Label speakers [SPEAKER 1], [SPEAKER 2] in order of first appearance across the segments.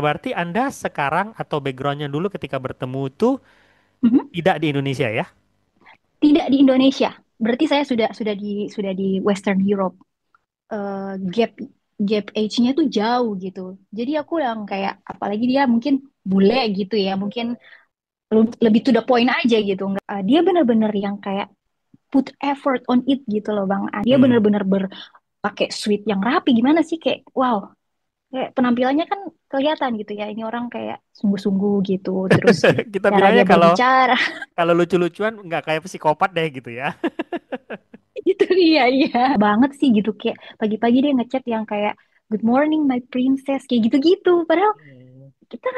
[SPEAKER 1] Berarti Anda sekarang atau backgroundnya dulu ketika bertemu itu
[SPEAKER 2] Mhm.
[SPEAKER 1] tidak di Indonesia ya?
[SPEAKER 2] Tidak di Indonesia. Berarti saya sudah di Western Europe. Gap gap age-nya tuh jauh gitu. Jadi aku yang kayak apalagi dia mungkin bule gitu ya, mungkin lebih to the point aja gitu. Dia bener-bener yang kayak put effort on it gitu loh Bang. Dia
[SPEAKER 1] Hmm.
[SPEAKER 2] bener-bener pakai suit yang rapi gimana sih kayak wow. Kayak penampilannya kan kelihatan gitu ya. Ini orang kayak sungguh-sungguh gitu. Terus
[SPEAKER 1] Kita
[SPEAKER 2] cara
[SPEAKER 1] bilangnya
[SPEAKER 2] dia
[SPEAKER 1] kalau
[SPEAKER 2] berbicara
[SPEAKER 1] kalau lucu-lucuan nggak kayak psikopat deh gitu ya.
[SPEAKER 2] gitu. Iya, iya. Banget sih gitu kayak pagi-pagi dia ngechat yang kayak good morning my princess kayak gitu-gitu. Padahal
[SPEAKER 1] Hmm.
[SPEAKER 2] kita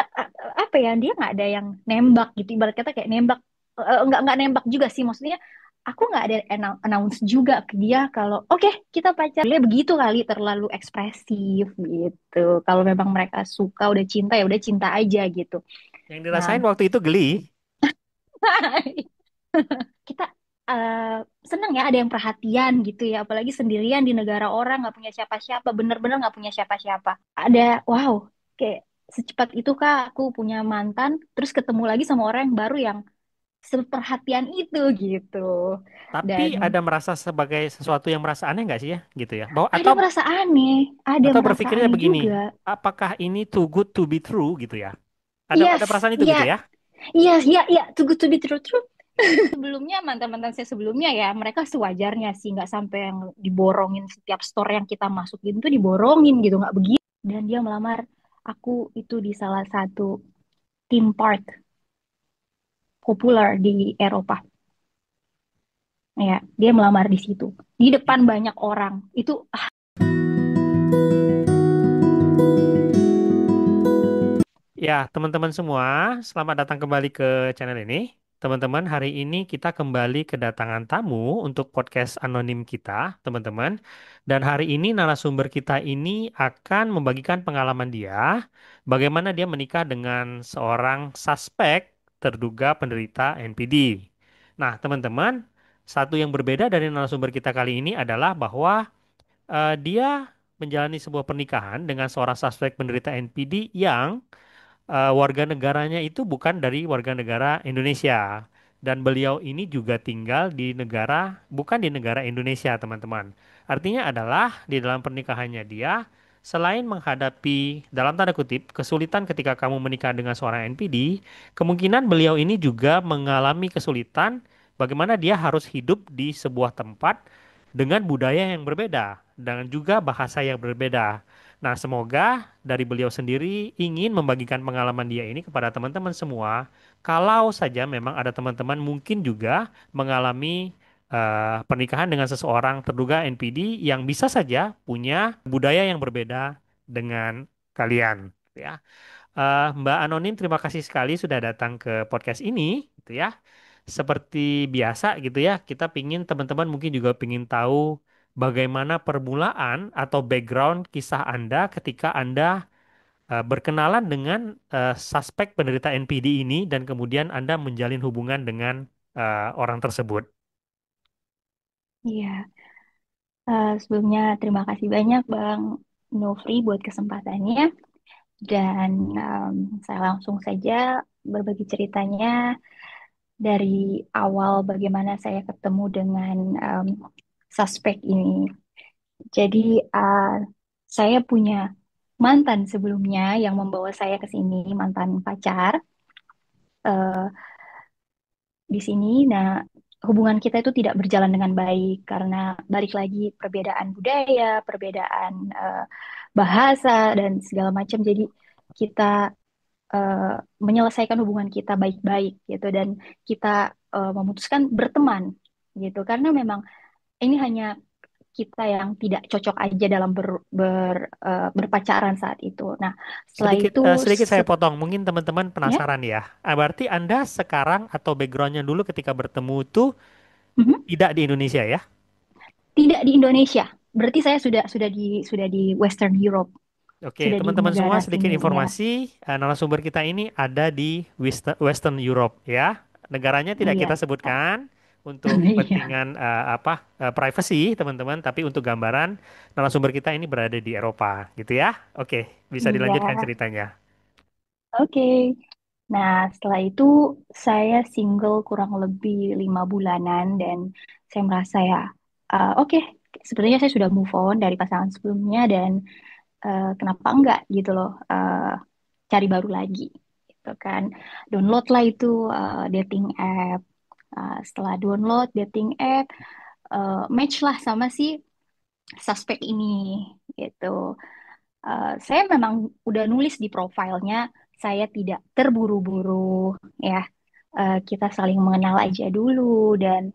[SPEAKER 2] apa ya dia nggak ada yang nembak gitu. Ibarat kata kayak nembak nggak nembak juga sih. Maksudnya aku nggak ada announce juga ke dia kalau oke kita pacar. Dia begitu kali terlalu ekspresif gitu. Kalau memang mereka suka udah cinta ya udah cinta aja gitu.
[SPEAKER 1] Yang
[SPEAKER 2] Nah,
[SPEAKER 1] dirasain waktu itu geli.
[SPEAKER 2] kita seneng ya ada yang perhatian gitu ya apalagi sendirian di negara orang nggak punya siapa-siapa bener-bener nggak punya siapa-siapa ada wow kayak secepat itu kak aku punya mantan terus ketemu lagi sama orang yang baru yang seperhatian itu gitu
[SPEAKER 1] Tapi
[SPEAKER 2] dan
[SPEAKER 1] ada merasa sebagai sesuatu yang merasa aneh nggak sih ya, gitu ya? Bahwa
[SPEAKER 2] ada merasa aneh ada
[SPEAKER 1] atau
[SPEAKER 2] merasa
[SPEAKER 1] berpikirnya
[SPEAKER 2] aneh
[SPEAKER 1] begini,
[SPEAKER 2] juga
[SPEAKER 1] apakah ini too good to be true gitu ya? Ada
[SPEAKER 2] yes
[SPEAKER 1] perasaan itu
[SPEAKER 2] iya
[SPEAKER 1] gitu ya?
[SPEAKER 2] iya iya iya too good to be true true sebelumnya mantan-mantan saya sebelumnya ya mereka sewajarnya sih nggak sampai yang diborongin setiap store yang kita masukin tuh diborongin gitu nggak begitu dan dia melamar aku itu di salah satu theme park populer di Eropa ya dia melamar di situ di depan banyak orang itu
[SPEAKER 1] Ya, teman-teman semua, selamat datang kembali ke channel ini. Teman-teman, hari ini kita kembali kedatangan tamu untuk podcast anonim kita, teman-teman. Dan hari ini narasumber kita ini akan membagikan pengalaman dia, bagaimana dia menikah dengan seorang suspek terduga penderita NPD. Nah, teman-teman, satu yang berbeda dari narasumber kita kali ini adalah bahwa dia menjalani sebuah pernikahan dengan seorang suspek penderita NPD yang warga negaranya itu bukan dari warga negara Indonesia. Dan beliau ini juga tinggal di negara, bukan di negara Indonesia, teman-teman. Artinya adalah di dalam pernikahannya dia, selain menghadapi, dalam tanda kutip, kesulitan ketika kamu menikah dengan seorang NPD, kemungkinan beliau ini juga mengalami kesulitan bagaimana dia harus hidup di sebuah tempat dengan budaya yang berbeda, dan juga bahasa yang berbeda. Nah, semoga dari beliau sendiri ingin membagikan pengalaman dia ini kepada teman-teman semua. Kalau saja memang ada teman-teman mungkin juga mengalami pernikahan dengan seseorang terduga NPD yang bisa saja punya budaya yang berbeda dengan kalian, gitu ya. Mbak Anonim, terima kasih sekali sudah datang ke podcast ini, gitu ya. Seperti biasa gitu ya, kita pingin teman-teman mungkin juga pingin tahu bagaimana permulaan atau background kisah Anda ketika Anda berkenalan dengan suspek penderita NPD ini dan kemudian Anda menjalin hubungan dengan orang tersebut.
[SPEAKER 2] iya sebelumnya terima kasih banyak Bang Nofri buat kesempatannya dan saya langsung saja berbagi ceritanya dari awal bagaimana saya ketemu dengan um, suspek ini. Jadi saya punya mantan sebelumnya yang membawa saya ke sini, mantan pacar di sini. Nah, hubungan kita itu tidak berjalan dengan baik karena balik lagi perbedaan budaya, perbedaan bahasa dan segala macam. Jadi kita eh, menyelesaikan hubungan kita baik-baik gitu dan kita memutuskan berteman gitu karena memang ini hanya kita yang tidak cocok aja dalam berpacaran saat itu. Nah, setelah
[SPEAKER 1] Sedikit
[SPEAKER 2] itu
[SPEAKER 1] sedikit saya potong, mungkin teman-teman
[SPEAKER 2] ya,
[SPEAKER 1] penasaran ya. Berarti Anda sekarang atau backgroundnya dulu ketika bertemu itu
[SPEAKER 2] mhm,
[SPEAKER 1] tidak di Indonesia ya?
[SPEAKER 2] tidak di Indonesia. Berarti saya sudah di Western Europe,
[SPEAKER 1] Oke,
[SPEAKER 2] sudah di
[SPEAKER 1] teman-teman semua
[SPEAKER 2] negara
[SPEAKER 1] sedikit
[SPEAKER 2] sini ya.
[SPEAKER 1] informasi, narasumber kita ini ada di Western Europe ya. Negaranya tidak kita
[SPEAKER 2] Iya.
[SPEAKER 1] sebutkan untuk
[SPEAKER 2] Iya.
[SPEAKER 1] kepentingan privacy, teman-teman, tapi untuk gambaran narasumber kita ini berada di Eropa, gitu ya. Oke, bisa dilanjutkan
[SPEAKER 2] Iya.
[SPEAKER 1] ceritanya.
[SPEAKER 2] Oke. Nah, setelah itu saya single kurang lebih 5 bulanan dan saya merasa ya, oke, sepertinya saya sudah move on dari pasangan sebelumnya dan kenapa enggak gitu loh, cari baru lagi, gitu kan. Download lah itu dating app. Setelah download dating app, match lah sama si suspek ini, gitu. Saya memang udah nulis di profilnya, saya tidak terburu-buru, ya. Kita saling mengenal aja dulu dan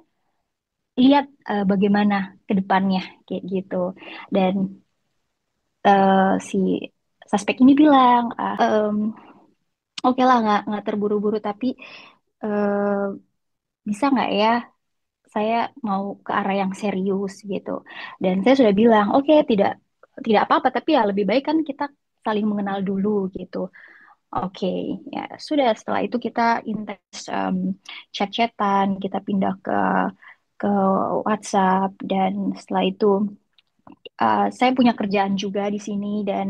[SPEAKER 2] lihat bagaimana ke depannya, kayak gitu. Dan si suspek ini bilang, oke lah, nggak terburu-buru, tapi eh, bisa nggak ya, saya mau ke arah yang serius gitu. Dan saya sudah bilang, oke, tidak tidak apa-apa, tapi ya lebih baik kan kita saling mengenal dulu gitu. Oke, ya sudah. Setelah itu kita intens chat-chatan, kita pindah ke WhatsApp dan setelah itu saya punya kerjaan juga di sini dan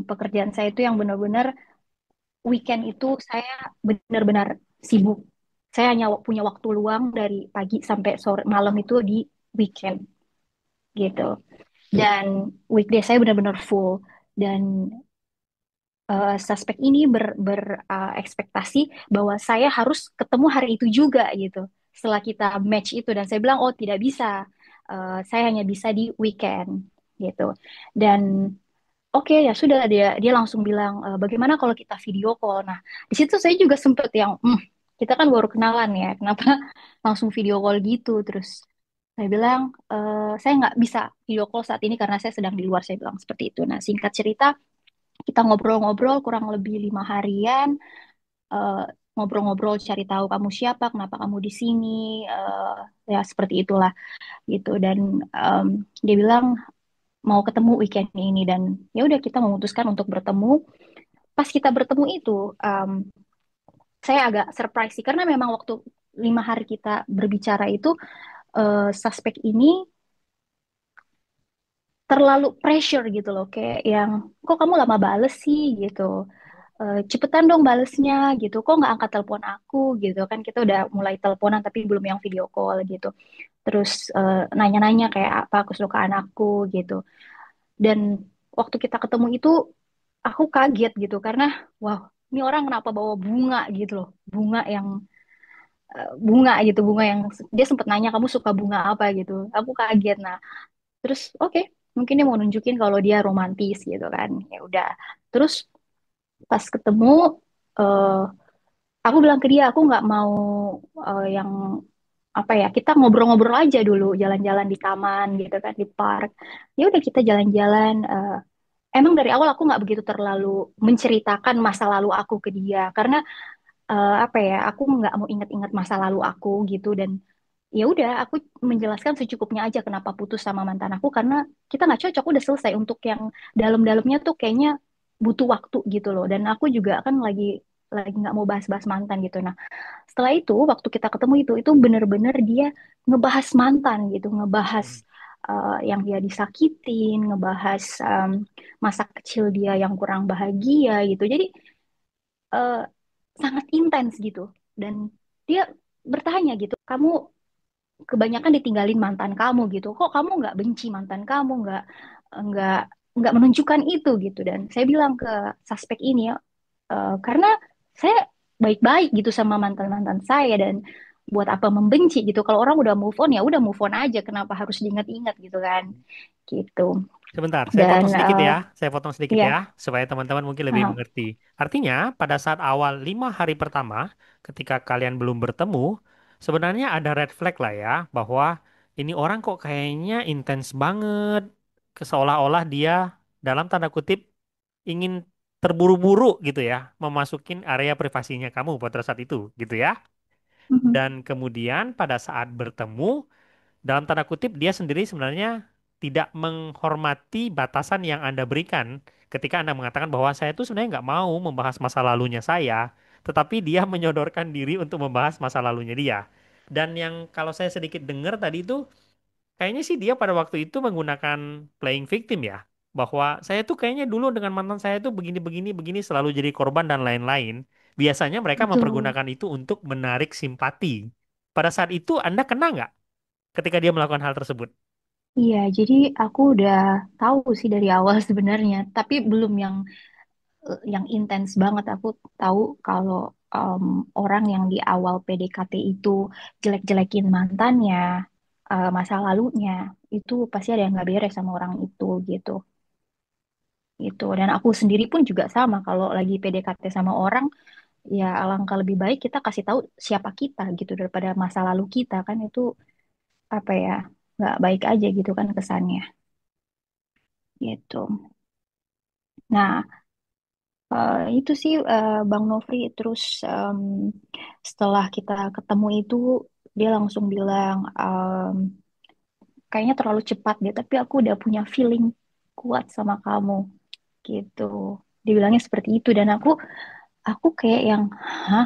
[SPEAKER 2] pekerjaan saya itu yang benar-benar weekend itu saya benar-benar sibuk. Saya hanya punya waktu luang dari pagi sampai sore malam itu di weekend gitu. Dan weekday saya benar-benar full dan suspek ini ekspektasi bahwa saya harus ketemu hari itu juga gitu. Setelah kita match itu dan saya bilang oh tidak bisa. Saya hanya bisa di weekend gitu. Dan oke ya sudah, dia langsung bilang bagaimana kalau kita video call. Nah, di situ saya juga sempet yang kita kan baru kenalan ya, kenapa langsung video call gitu. Terus saya bilang saya nggak bisa video call saat ini karena saya sedang di luar, saya bilang seperti itu. Nah, singkat cerita kita ngobrol-ngobrol kurang lebih 5 harian, eh, ngobrol-ngobrol cari tahu kamu siapa, kenapa kamu di sini, ya seperti itulah gitu. Dan em, dia bilang mau ketemu weekend ini dan ya udah kita memutuskan untuk bertemu. Pas kita bertemu itu, em, saya agak surprise sih karena memang waktu 5 hari kita berbicara itu, suspek ini terlalu pressure gitu loh, kayak yang kok kamu lama bales sih gitu. Cepetan dong balesnya gitu, kok nggak angkat telepon aku gitu kan, kita udah mulai teleponan tapi belum yang video call gitu. Terus nanya-nanya kayak apa kesukaan aku gitu. Dan waktu kita ketemu itu aku kaget gitu karena wow, ini orang kenapa bawa bunga gitu loh, bunga yang bunga gitu, bunga yang dia sempet nanya kamu suka bunga apa gitu, aku kaget. Nah terus oke, mungkin dia mau nunjukin kalau dia romantis gitu kan, ya udah. Terus pas ketemu, eh, aku bilang ke dia aku nggak mau yang apa ya, kita ngobrol-ngobrol aja dulu, jalan-jalan di taman gitu kan, di park. Ya udah kita jalan-jalan. Emang dari awal aku nggak begitu terlalu menceritakan masa lalu aku ke dia karena apa ya, aku nggak mau inget-inget masa lalu aku gitu. Dan ya udah aku menjelaskan secukupnya aja kenapa putus sama mantan aku karena kita nggak cocok, udah selesai. Untuk yang dalam-dalamnya tuh kayaknya butuh waktu gitu loh, dan aku juga kan lagi nggak mau bahas-bahas mantan gitu. Nah setelah itu waktu kita ketemu itu bener-bener dia ngebahas mantan gitu, ngebahas
[SPEAKER 1] Hmm.
[SPEAKER 2] yang dia disakitin, ngebahas masa kecil dia yang kurang bahagia gitu. Jadi eh, sangat intens gitu. Dan dia bertanya gitu, kamu kebanyakan ditinggalin mantan kamu gitu, kok kamu nggak benci mantan kamu, nggak nggak menunjukkan itu gitu. Dan saya bilang ke suspek ini ya, karena saya baik-baik gitu sama mantan-mantan saya dan buat apa membenci gitu, kalau orang udah move on ya udah move on aja, kenapa harus diingat-ingat gitu kan, gitu.
[SPEAKER 1] Sebentar, saya
[SPEAKER 2] Dan
[SPEAKER 1] potong sedikit ya. Saya potong sedikit ya,
[SPEAKER 2] ya,
[SPEAKER 1] supaya teman-teman mungkin lebih
[SPEAKER 2] uh,
[SPEAKER 1] mengerti. Artinya, pada saat awal 5 hari pertama, ketika kalian belum bertemu, sebenarnya ada red flag lah ya, bahwa ini orang kok kayaknya intens banget, seolah-olah dia dalam tanda kutip ingin terburu-buru gitu ya, memasukin area privasinya kamu pada saat itu, gitu ya.
[SPEAKER 2] mhm,
[SPEAKER 1] Dan kemudian pada saat bertemu, dalam tanda kutip dia sendiri sebenarnya tidak menghormati batasan yang Anda berikan ketika Anda mengatakan bahwa saya tuh sebenarnya nggak mau membahas masa lalunya saya, tetapi dia menyodorkan diri untuk membahas masa lalunya dia. Dan yang kalau saya sedikit dengar tadi itu, kayaknya sih dia pada waktu itu menggunakan playing victim ya, bahwa saya tuh kayaknya dulu dengan mantan saya tuh begini begini begini selalu jadi korban dan lain-lain. Biasanya mereka
[SPEAKER 2] Betul.
[SPEAKER 1] mempergunakan itu untuk menarik simpati. Pada saat itu Anda kena nggak ketika dia melakukan hal tersebut?
[SPEAKER 2] Iya, jadi aku udah tahu sih dari awal sebenarnya, tapi belum yang intens banget. Aku tahu kalau em, orang yang di awal PDKT itu jelek-jelekin mantannya, masa lalunya, itu pasti ada yang nggak beres sama orang itu gitu. Gitu. Dan aku sendiri pun juga sama. Kalau lagi PDKT sama orang, ya alangkah lebih baik kita kasih tahu siapa kita gitu daripada masa lalu kita kan itu apa ya nggak baik aja gitu kan kesannya gitu. Nah, itu sih Bang Nofri terus setelah kita ketemu itu dia langsung bilang kayaknya terlalu cepat deh tapi aku udah punya feeling kuat sama kamu gitu. Dibilangnya seperti itu dan aku kayak yang hah,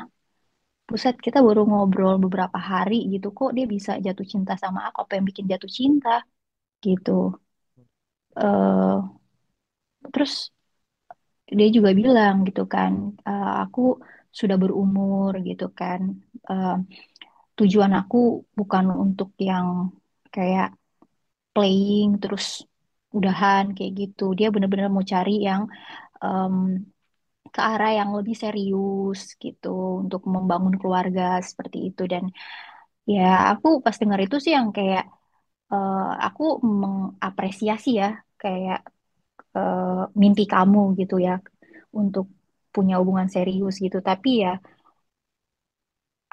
[SPEAKER 2] buset kita baru ngobrol beberapa hari gitu kok dia bisa jatuh cinta sama aku apa yang bikin jatuh cinta gitu. eh Terus dia juga bilang gitu kan, aku sudah berumur gitu kan. Eh, Tujuan aku bukan untuk yang kayak playing terus udahan kayak gitu. Dia benar-benar mau cari yang em, ke arah yang lebih serius gitu untuk membangun keluarga seperti itu. Dan ya aku pas dengar itu sih yang kayak aku mengapresiasi ya kayak mimpi kamu gitu ya untuk punya hubungan serius gitu. Tapi ya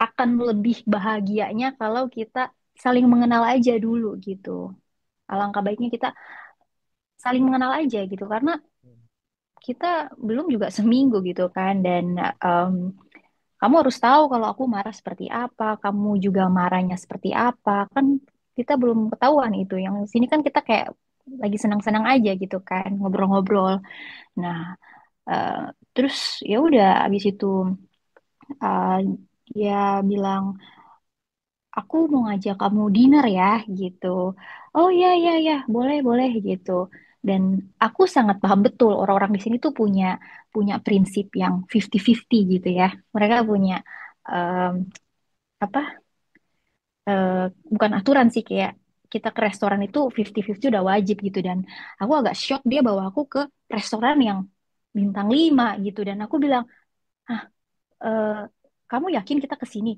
[SPEAKER 2] akan lebih bahagianya kalau kita saling mengenal aja dulu gitu. Alangkah baiknya kita saling mengenal aja gitu karena kita belum juga seminggu gitu kan dan em, kamu harus tahu kalau aku marah seperti apa, kamu juga marahnya seperti apa kan kita belum ketahuan itu. Yang sini kan kita kayak lagi senang-senang aja gitu kan ngobrol-ngobrol. Nah, eh, terus ya udah abis itu uh, dia bilang aku mau ngajak kamu dinner ya gitu. Oh iya iya iya boleh boleh gitu. Dan aku sangat paham betul orang-orang di sini tuh punya punya prinsip yang 50-50 gitu ya. Mereka punya em, apa eh, bukan aturan sih kayak kita ke restoran itu 50-50 udah wajib gitu dan aku agak shock dia bawa aku ke restoran yang bintang 5 gitu dan aku bilang, "Hah, eh, kamu yakin kita ke sini?"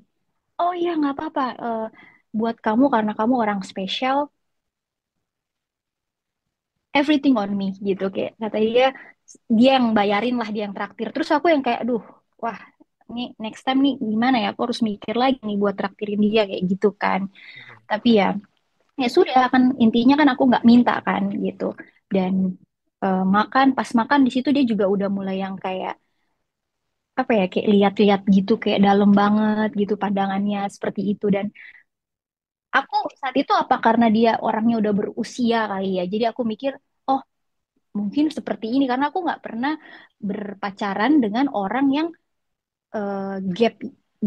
[SPEAKER 2] Oh iya nggak apa-apa. Buat kamu karena kamu orang spesial, everything on me gitu kayak kata dia dia yang bayarin lah dia yang traktir. Terus aku yang kayak aduh wah ini next time nih gimana ya aku harus mikir lagi nih buat traktirin dia kayak gitu kan.
[SPEAKER 1] Oke.
[SPEAKER 2] Tapi ya ya sudah kan intinya kan aku nggak minta kan gitu dan makan pas makan di situ dia juga udah mulai yang kayak apa ya kayak lihat-lihat gitu kayak dalam banget gitu pandangannya seperti itu dan aku saat itu apa karena dia orangnya udah berusia kali ya. Jadi aku mikir, oh mungkin seperti ini karena aku nggak pernah berpacaran dengan orang yang gap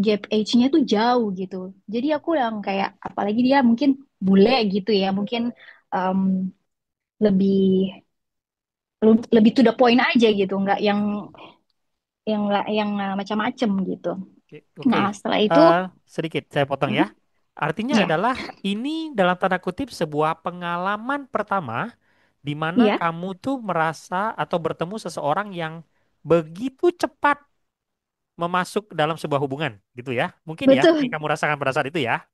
[SPEAKER 2] gap age-nya tuh jauh gitu. Jadi aku yang kayak apalagi dia mungkin bule gitu ya, mungkin em, lebih lebih to the point aja gitu, nggak yang macam-macam gitu.
[SPEAKER 1] Oke, oke.
[SPEAKER 2] Nah setelah itu,
[SPEAKER 1] Eh, sedikit saya potong ya.
[SPEAKER 2] mm,
[SPEAKER 1] Artinya
[SPEAKER 2] ya,
[SPEAKER 1] adalah ini dalam tanda kutip sebuah pengalaman pertama di mana
[SPEAKER 2] iya,
[SPEAKER 1] kamu tuh merasa atau bertemu seseorang yang begitu cepat memasuk dalam sebuah hubungan, gitu ya. Mungkin ya, yang
[SPEAKER 2] betul.
[SPEAKER 1] kamu rasakan pada saat itu ya.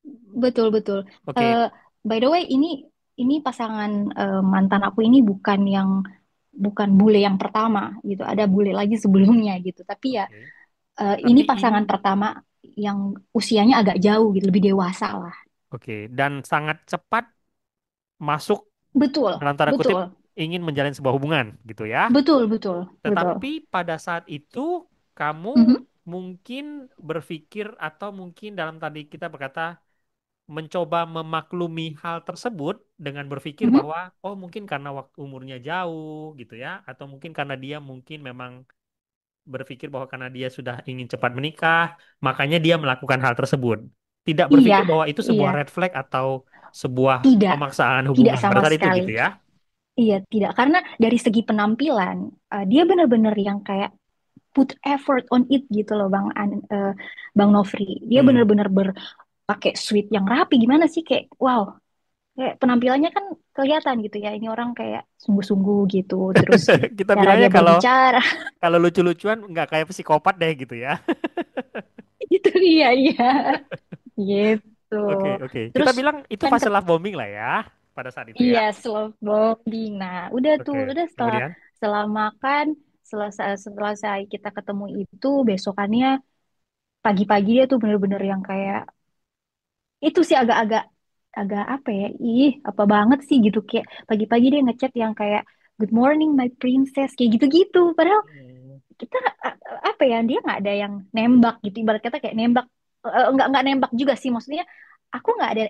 [SPEAKER 2] Betul, betul.
[SPEAKER 1] Oke,
[SPEAKER 2] Eh, by the way, ini pasangan mantan aku ini bukan bule yang pertama gitu. Ada bule lagi sebelumnya gitu. Tapi ya
[SPEAKER 1] oke.
[SPEAKER 2] ini
[SPEAKER 1] Tapi ini,
[SPEAKER 2] pasangan pertama yang usianya agak jauh gitu, lebih dewasa lah.
[SPEAKER 1] oke, dan sangat cepat masuk
[SPEAKER 2] Betul,
[SPEAKER 1] dalam tanda kutip
[SPEAKER 2] betul,
[SPEAKER 1] ingin menjalin sebuah hubungan, gitu ya.
[SPEAKER 2] betul, betul, betul.
[SPEAKER 1] Tetapi pada saat itu kamu
[SPEAKER 2] Mhm,
[SPEAKER 1] mungkin berpikir atau mungkin dalam tadi kita berkata mencoba memaklumi hal tersebut dengan berpikir
[SPEAKER 2] mhm.
[SPEAKER 1] bahwa oh mungkin karena waktu umurnya jauh gitu ya atau mungkin karena dia mungkin memang berpikir bahwa karena dia sudah ingin cepat menikah makanya dia melakukan hal tersebut. Tidak
[SPEAKER 2] Iya,
[SPEAKER 1] berpikir bahwa itu
[SPEAKER 2] iya.
[SPEAKER 1] sebuah red flag atau sebuah
[SPEAKER 2] Tidak,
[SPEAKER 1] pemaksaan
[SPEAKER 2] tidak
[SPEAKER 1] hubungan pada
[SPEAKER 2] sama
[SPEAKER 1] saat itu
[SPEAKER 2] sekali.
[SPEAKER 1] gitu ya.
[SPEAKER 2] Iya, tidak. Karena dari segi penampilan, dia benar-benar yang kayak put effort on it gitu loh, Bang Nofri. Dia
[SPEAKER 1] Hmm.
[SPEAKER 2] benar-benar pakai suit yang rapi. Gimana sih? Kayak, wow. Kayak penampilannya kan kelihatan gitu ya. Ini orang kayak sungguh-sungguh gitu. Terus
[SPEAKER 1] Kita
[SPEAKER 2] cara
[SPEAKER 1] bilangnya
[SPEAKER 2] dia
[SPEAKER 1] kalau
[SPEAKER 2] berbicara.
[SPEAKER 1] kalau lucu-lucuan nggak kayak psikopat deh gitu ya.
[SPEAKER 2] Gitu, iya, iya. Gitu.
[SPEAKER 1] Oke, oke. Kita
[SPEAKER 2] Terus
[SPEAKER 1] bilang itu
[SPEAKER 2] kan
[SPEAKER 1] fase love bombing lah ya pada saat itu ya.
[SPEAKER 2] iya, slow bombing. Nah, udah tuh,
[SPEAKER 1] Oke.
[SPEAKER 2] udah
[SPEAKER 1] Kemudian?
[SPEAKER 2] setelah makan, selesai kita ketemu itu, besokannya pagi-pagi dia tuh bener-bener yang kayak itu sih agak-agak agak apa ya? Ih, apa banget sih gitu kayak pagi-pagi dia ngechat yang kayak good morning my princess kayak gitu-gitu. Padahal
[SPEAKER 1] Hmm.
[SPEAKER 2] kita apa ya? Dia nggak ada yang nembak gitu. Ibarat kata kayak nembak nggak nembak juga sih maksudnya. Aku nggak ada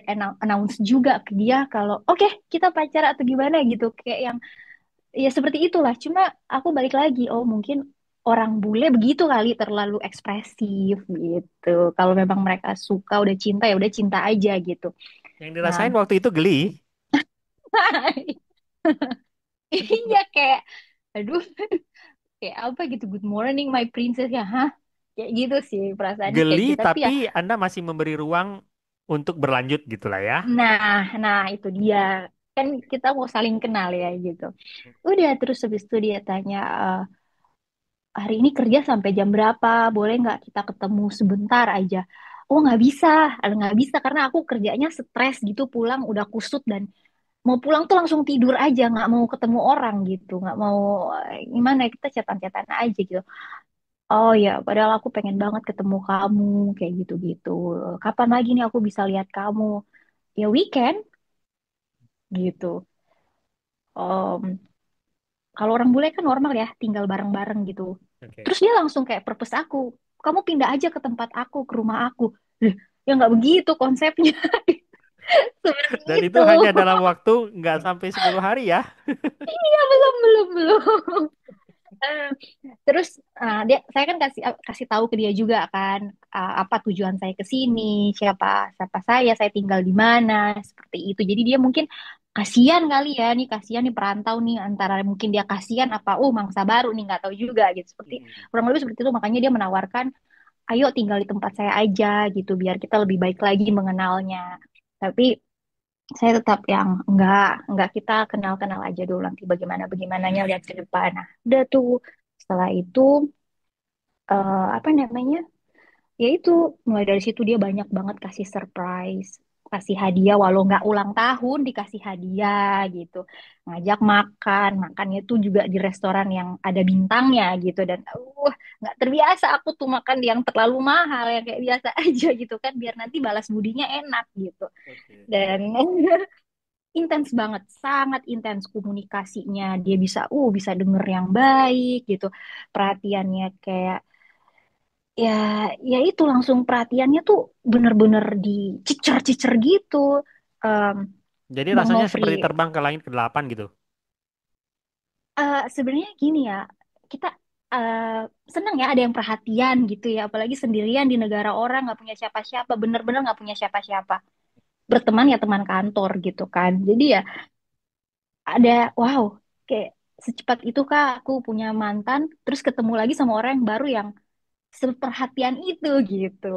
[SPEAKER 2] announce juga ke dia kalau oke kita pacar atau gimana gitu kayak yang ya seperti itulah. Cuma aku balik lagi, oh mungkin orang bule begitu kali terlalu ekspresif gitu. Kalau memang mereka suka udah cinta ya udah cinta aja gitu.
[SPEAKER 1] Yang
[SPEAKER 2] Nah,
[SPEAKER 1] dirasain waktu itu geli.
[SPEAKER 2] iya kayak aduh kayak apa gitu good morning my princess ya hah kayak gitu sih perasaannya kayak
[SPEAKER 1] Geli
[SPEAKER 2] gitu tapi ya
[SPEAKER 1] tapi Anda masih memberi ruang untuk berlanjut gitulah ya.
[SPEAKER 2] nah itu dia kan kita mau saling kenal ya gitu udah terus habis itu dia tanya hari ini kerja sampai jam berapa? Boleh nggak kita ketemu sebentar aja? Oh nggak bisa karena aku kerjanya stres gitu pulang udah kusut dan mau pulang tuh langsung tidur aja nggak mau ketemu orang gitu nggak mau gimana ya, kita chatan-chatan aja gitu. Oh ya padahal aku pengen banget ketemu kamu kayak gitu-gitu. Kapan lagi nih aku bisa lihat kamu? Ya weekend gitu. Om, kalau orang bule kan normal ya tinggal bareng-bareng gitu.
[SPEAKER 1] Oke.
[SPEAKER 2] Terus dia langsung kayak purpose aku. Kamu pindah aja ke tempat aku, ke rumah aku. Loh, ya nggak begitu konsepnya. Seperti
[SPEAKER 1] Dan itu
[SPEAKER 2] itu.
[SPEAKER 1] hanya dalam waktu nggak sampai 10 hari ya.
[SPEAKER 2] Ya belum, belum, belum. Eh, Terus saya kan kasih kasih tahu ke dia juga kan apa tujuan saya ke sini, siapa siapa saya tinggal di mana, seperti itu. Jadi dia mungkin kasihan kali ya nih, kasihan nih perantau nih antara mungkin dia kasihan apa mangsa baru nih nggak tahu juga gitu. Seperti
[SPEAKER 1] Mm-mm.
[SPEAKER 2] kurang lebih seperti itu makanya dia menawarkan ayo tinggal di tempat saya aja gitu biar kita lebih baik lagi mengenalnya. Tapi saya tetap yang enggak kita kenal-kenal aja dulu nanti bagaimana bagaimananya lihat ke depan. Nah, udah tuh setelah itu apa namanya? Ya itu mulai dari situ dia banyak banget kasih surprise, kasih hadiah walau nggak ulang tahun dikasih hadiah gitu. Ngajak makan, makannya tuh juga di restoran yang ada bintangnya gitu dan nggak terbiasa aku tuh makan yang terlalu mahal yang kayak biasa aja gitu kan biar nanti balas budinya enak gitu.
[SPEAKER 1] Oke.
[SPEAKER 2] Dan intens banget, sangat intens komunikasinya. Dia bisa denger yang baik gitu. Perhatiannya kayak ya, ya itu langsung perhatiannya tuh bener-bener dicicer-cicer gitu. Em,
[SPEAKER 1] Jadi
[SPEAKER 2] Bang
[SPEAKER 1] rasanya
[SPEAKER 2] Nofri,
[SPEAKER 1] seperti terbang ke langit ke-8 gitu.
[SPEAKER 2] sebenarnya gini ya, kita eh, senang ya ada yang perhatian gitu ya, apalagi sendirian di negara orang nggak punya siapa-siapa, bener-bener nggak punya siapa-siapa. Berteman ya teman kantor gitu kan. Jadi ya ada wow kayak secepat itu kak aku punya mantan terus ketemu lagi sama orang yang baru yang seperhatian itu gitu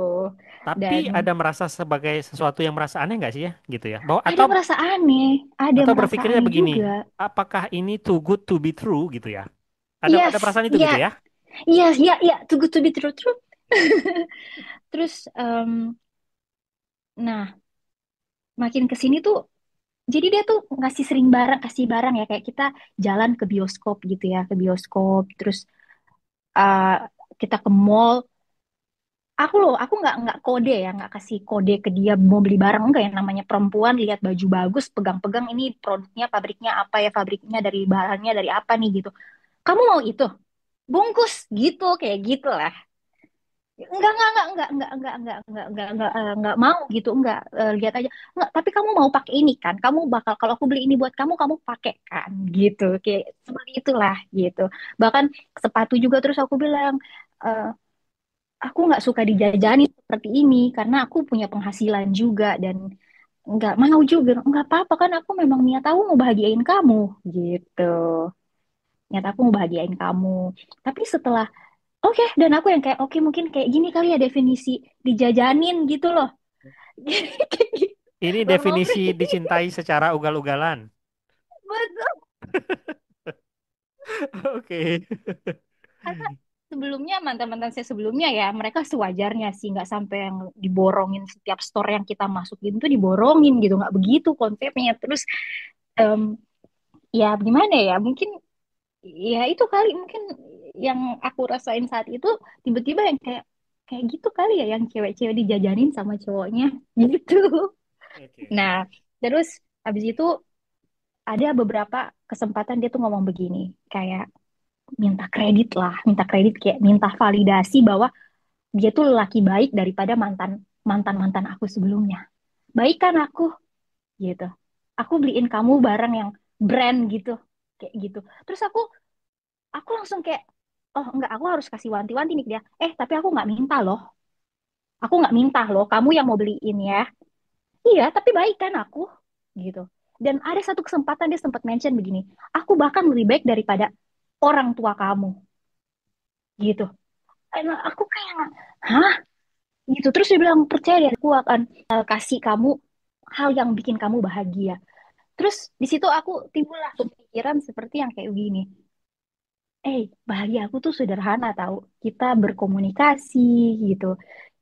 [SPEAKER 1] Tapi
[SPEAKER 2] dan
[SPEAKER 1] ada merasa sebagai sesuatu yang merasa aneh nggak sih ya, gitu ya? Bahwa
[SPEAKER 2] ada merasa aneh ada
[SPEAKER 1] atau
[SPEAKER 2] merasa
[SPEAKER 1] berpikirnya
[SPEAKER 2] aneh
[SPEAKER 1] begini,
[SPEAKER 2] juga
[SPEAKER 1] apakah ini too good to be true gitu ya? Ada
[SPEAKER 2] yes
[SPEAKER 1] perasaan itu
[SPEAKER 2] ya
[SPEAKER 1] gitu ya?
[SPEAKER 2] yes ya ya too good to be true true terus nah makin ke sini tuh jadi dia tuh ngasih sering barang kasih barang ya kayak kita jalan ke bioskop gitu ya ke bioskop terus uh, kita ke mall. Aku nggak kode ya, nggak kasih kode ke dia mau beli barang enggak ya namanya perempuan lihat baju bagus pegang-pegang ini produknya pabriknya apa ya pabriknya dari bahannya dari apa nih gitu. Kamu mau itu bungkus gitu kayak gitu lah. Enggak mau gitu enggak lihat aja enggak tapi kamu mau pakai ini kan kamu bakal kalau aku beli ini buat kamu kamu pakai kan gitu kayak seperti itulah gitu bahkan sepatu juga terus aku bilang eh, aku nggak suka dijajani seperti ini karena aku punya penghasilan juga dan nggak mau juga, nggak apa-apa kan aku memang niat aku mau bahagiain kamu gitu, niat aku mau bahagiain kamu. Tapi setelah oke, dan aku yang kayak oke mungkin kayak gini kali ya definisi dijajanin gitu loh. Kayak gitu.
[SPEAKER 1] Ini
[SPEAKER 2] Bang Nofri,
[SPEAKER 1] definisi dicintai secara ugal-ugalan.
[SPEAKER 2] betul.
[SPEAKER 1] Oke.
[SPEAKER 2] Karena sebelumnya mantan-mantan saya sebelumnya ya mereka sewajarnya sih nggak sampai yang diborongin setiap store yang kita masukin tuh diborongin gitu, nggak begitu konsepnya. Terus em, ya gimana ya mungkin ya itu kali mungkin yang aku rasain saat itu tiba-tiba yang kayak kayak gitu kali ya yang cewek-cewek dijajanin sama cowoknya gitu.
[SPEAKER 1] Oke.
[SPEAKER 2] Nah, terus habis itu ada beberapa kesempatan dia tuh ngomong begini, kayak minta kredit lah, minta kredit kayak minta validasi bahwa dia tuh lelaki baik daripada mantan mantan mantan aku sebelumnya. Baik kan aku gitu. Aku beliin kamu barang yang brand gitu, kayak gitu. Terus aku langsung kayak, oh enggak, aku harus kasih wanti-wanti nih ke dia. Tapi aku nggak minta loh. Aku nggak minta loh, kamu yang mau beliin ya. Iya, tapi baik kan aku gitu. Dan ada satu kesempatan dia sempat mention begini, aku bahkan lebih baik daripada orang tua kamu gitu. Aku kayak, hah? Gitu. Terus dia bilang, percaya deh, aku akan kasih kamu hal yang bikin kamu bahagia. Terus di situ aku timbullah pemikiran seperti yang kayak gini. Bahagia aku tuh sederhana tahu. Kita berkomunikasi gitu.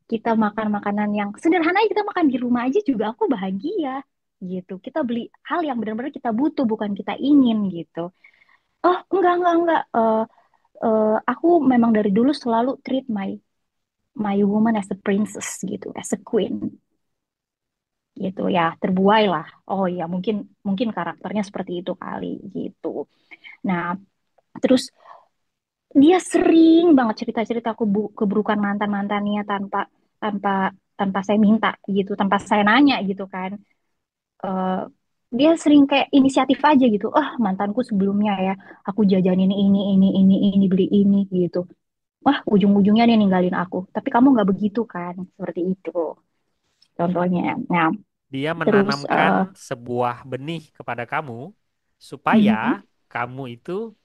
[SPEAKER 2] Kita makan makanan yang sederhana aja, kita makan di rumah aja juga aku bahagia gitu. Kita beli hal yang benar-benar kita butuh bukan kita ingin gitu. Oh, enggak. Aku memang dari dulu selalu treat my my woman as a princess gitu, as a queen gitu ya, terbuai lah. Oh ya, mungkin mungkin karakternya seperti itu kali gitu. Nah, terus dia sering banget cerita-cerita keburukan mantan-mantannya tanpa tanpa tanpa saya minta gitu, tanpa saya nanya gitu kan. Eh, dia sering kayak inisiatif aja gitu. Oh, mantanku sebelumnya ya, aku jajanin ini, beli ini gitu. Wah, ujung-ujungnya dia ninggalin aku. Tapi kamu nggak begitu kan? Seperti itu contohnya. Nah,
[SPEAKER 1] Dia
[SPEAKER 2] terus
[SPEAKER 1] menanamkan sebuah benih kepada kamu supaya
[SPEAKER 2] mhm.
[SPEAKER 1] kamu itu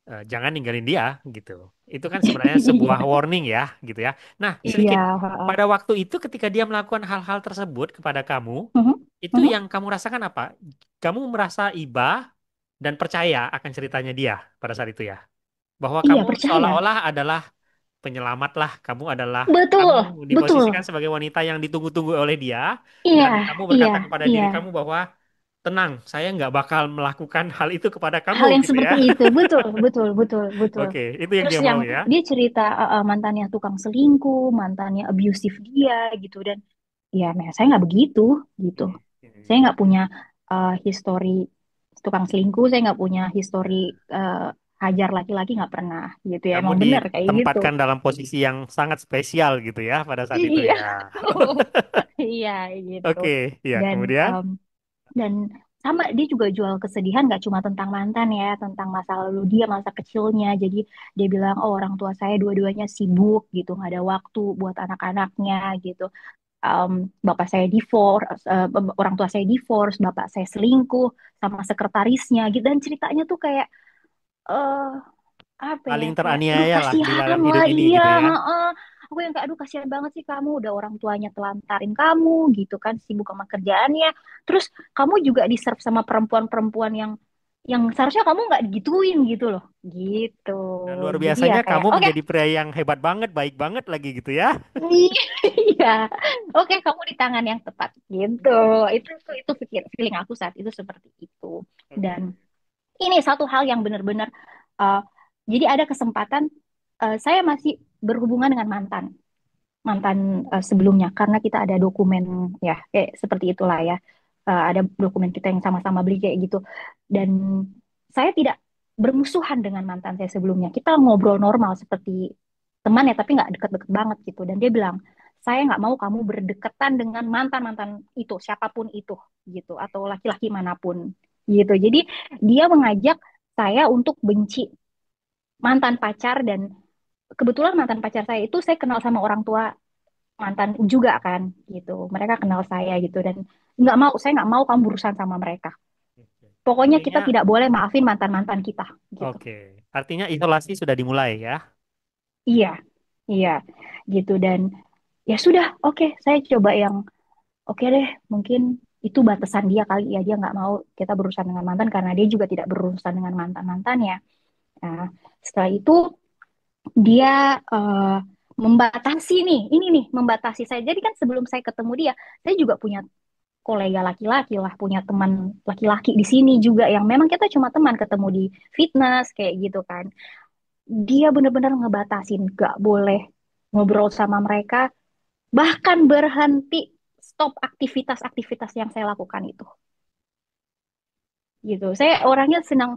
[SPEAKER 1] jangan ninggalin dia gitu. Itu kan sebenarnya sebuah warning ya, gitu ya. Nah,
[SPEAKER 2] Iya,
[SPEAKER 1] sedikit
[SPEAKER 2] heeh.
[SPEAKER 1] pada waktu itu ketika dia melakukan hal-hal tersebut kepada kamu,
[SPEAKER 2] Mhm,
[SPEAKER 1] itu
[SPEAKER 2] mhm.
[SPEAKER 1] yang kamu rasakan apa? Kamu merasa iba dan percaya akan ceritanya dia pada saat itu ya. Bahwa
[SPEAKER 2] Iya,
[SPEAKER 1] kamu
[SPEAKER 2] percaya.
[SPEAKER 1] seolah-olah adalah penyelamat lah,
[SPEAKER 2] Betul,
[SPEAKER 1] kamu diposisikan
[SPEAKER 2] betul.
[SPEAKER 1] sebagai wanita yang ditunggu-tunggu oleh dia
[SPEAKER 2] Iya,
[SPEAKER 1] dan kamu
[SPEAKER 2] iya,
[SPEAKER 1] berkata kepada
[SPEAKER 2] iya.
[SPEAKER 1] diri kamu bahwa tenang, saya nggak bakal melakukan hal itu kepada kamu
[SPEAKER 2] Hal yang
[SPEAKER 1] gitu ya.
[SPEAKER 2] seperti itu, betul, betul, betul, betul.
[SPEAKER 1] Oke, itu yang
[SPEAKER 2] Terus
[SPEAKER 1] dia
[SPEAKER 2] yang
[SPEAKER 1] mau ya.
[SPEAKER 2] dia cerita mantannya tukang selingkuh, mantannya abusive dia gitu, dan ya, nah, saya nggak begitu gitu.
[SPEAKER 1] Hmm,
[SPEAKER 2] Saya
[SPEAKER 1] hmm.
[SPEAKER 2] nggak punya histori tukang selingkuh, saya nggak punya histori
[SPEAKER 1] Nah,
[SPEAKER 2] uh, hajar laki-laki, nggak pernah gitu ya.
[SPEAKER 1] kamu
[SPEAKER 2] Emang bener kayak gitu.
[SPEAKER 1] ditempatkan dalam posisi yang sangat spesial gitu ya pada saat itu
[SPEAKER 2] Iya,
[SPEAKER 1] ya.
[SPEAKER 2] iya gitu.
[SPEAKER 1] Oke, ya
[SPEAKER 2] Dan
[SPEAKER 1] kemudian
[SPEAKER 2] dan sama dia juga jual kesedihan gak cuma tentang mantan ya, tentang masa lalu dia, masa kecilnya. Jadi dia bilang, oh orang tua saya dua-duanya sibuk gitu, nggak ada waktu buat anak-anaknya gitu. Em, bapak saya divorce, orang tua saya divorce, bapak saya selingkuh sama sekretarisnya gitu. Dan ceritanya tuh kayak eh apa ya,
[SPEAKER 1] paling
[SPEAKER 2] kayak aduh
[SPEAKER 1] teraniaya lah di
[SPEAKER 2] kasihan
[SPEAKER 1] dalam
[SPEAKER 2] lah
[SPEAKER 1] hidup ini
[SPEAKER 2] dia,
[SPEAKER 1] gitu ya.
[SPEAKER 2] heeh. Aku yang kayak aduh kasihan banget sih kamu udah orang tuanya telantarin kamu gitu kan, sibuk sama kerjaannya, terus kamu juga di serve sama perempuan-perempuan yang seharusnya kamu nggak digituin gitu loh gitu.
[SPEAKER 1] Dan luar
[SPEAKER 2] Jadi ya
[SPEAKER 1] biasanya
[SPEAKER 2] kayak
[SPEAKER 1] kamu
[SPEAKER 2] oke.
[SPEAKER 1] menjadi pria yang hebat banget, baik banget lagi gitu ya.
[SPEAKER 2] Iya, oke, kamu di tangan yang tepat gitu. Itu feeling aku saat itu seperti itu. Dan
[SPEAKER 1] Oke.
[SPEAKER 2] ini satu hal yang benar-benar uh, jadi ada kesempatan saya masih berhubungan dengan mantan mantan sebelumnya karena kita ada dokumen ya kayak seperti itulah ya. Ada dokumen kita yang sama-sama beli kayak gitu, dan saya tidak bermusuhan dengan mantan saya sebelumnya, kita ngobrol normal seperti teman ya tapi nggak deket-deket banget gitu, dan dia bilang saya nggak mau kamu berdekatan dengan mantan-mantan itu siapapun itu gitu atau laki-laki manapun gitu. Jadi dia mengajak saya untuk benci mantan pacar, dan kebetulan mantan pacar saya itu saya kenal sama orang tua mantan juga kan gitu. Mereka kenal saya gitu dan nggak mau, saya nggak mau kamu berurusan sama mereka.
[SPEAKER 1] Oke.
[SPEAKER 2] Pokoknya kita
[SPEAKER 1] Artinya,
[SPEAKER 2] tidak boleh maafin mantan-mantan kita gitu.
[SPEAKER 1] oke. Artinya isolasi sudah dimulai ya.
[SPEAKER 2] Iya, iya gitu dan ya sudah, oke, saya coba yang oke deh, mungkin itu batasan dia kali ya, dia nggak mau kita berurusan dengan mantan karena dia juga tidak berurusan dengan mantan-mantannya. Nah, setelah itu dia membatasi nih, ini nih membatasi saya. Jadi kan sebelum saya ketemu dia, saya juga punya kolega laki-laki lah, punya teman laki-laki di sini juga yang memang kita cuma teman ketemu di fitness kayak gitu kan. Dia benar-benar ngebatasin, gak boleh ngobrol sama mereka, bahkan berhenti stop aktivitas-aktivitas yang saya lakukan itu. Gitu. Saya orangnya senang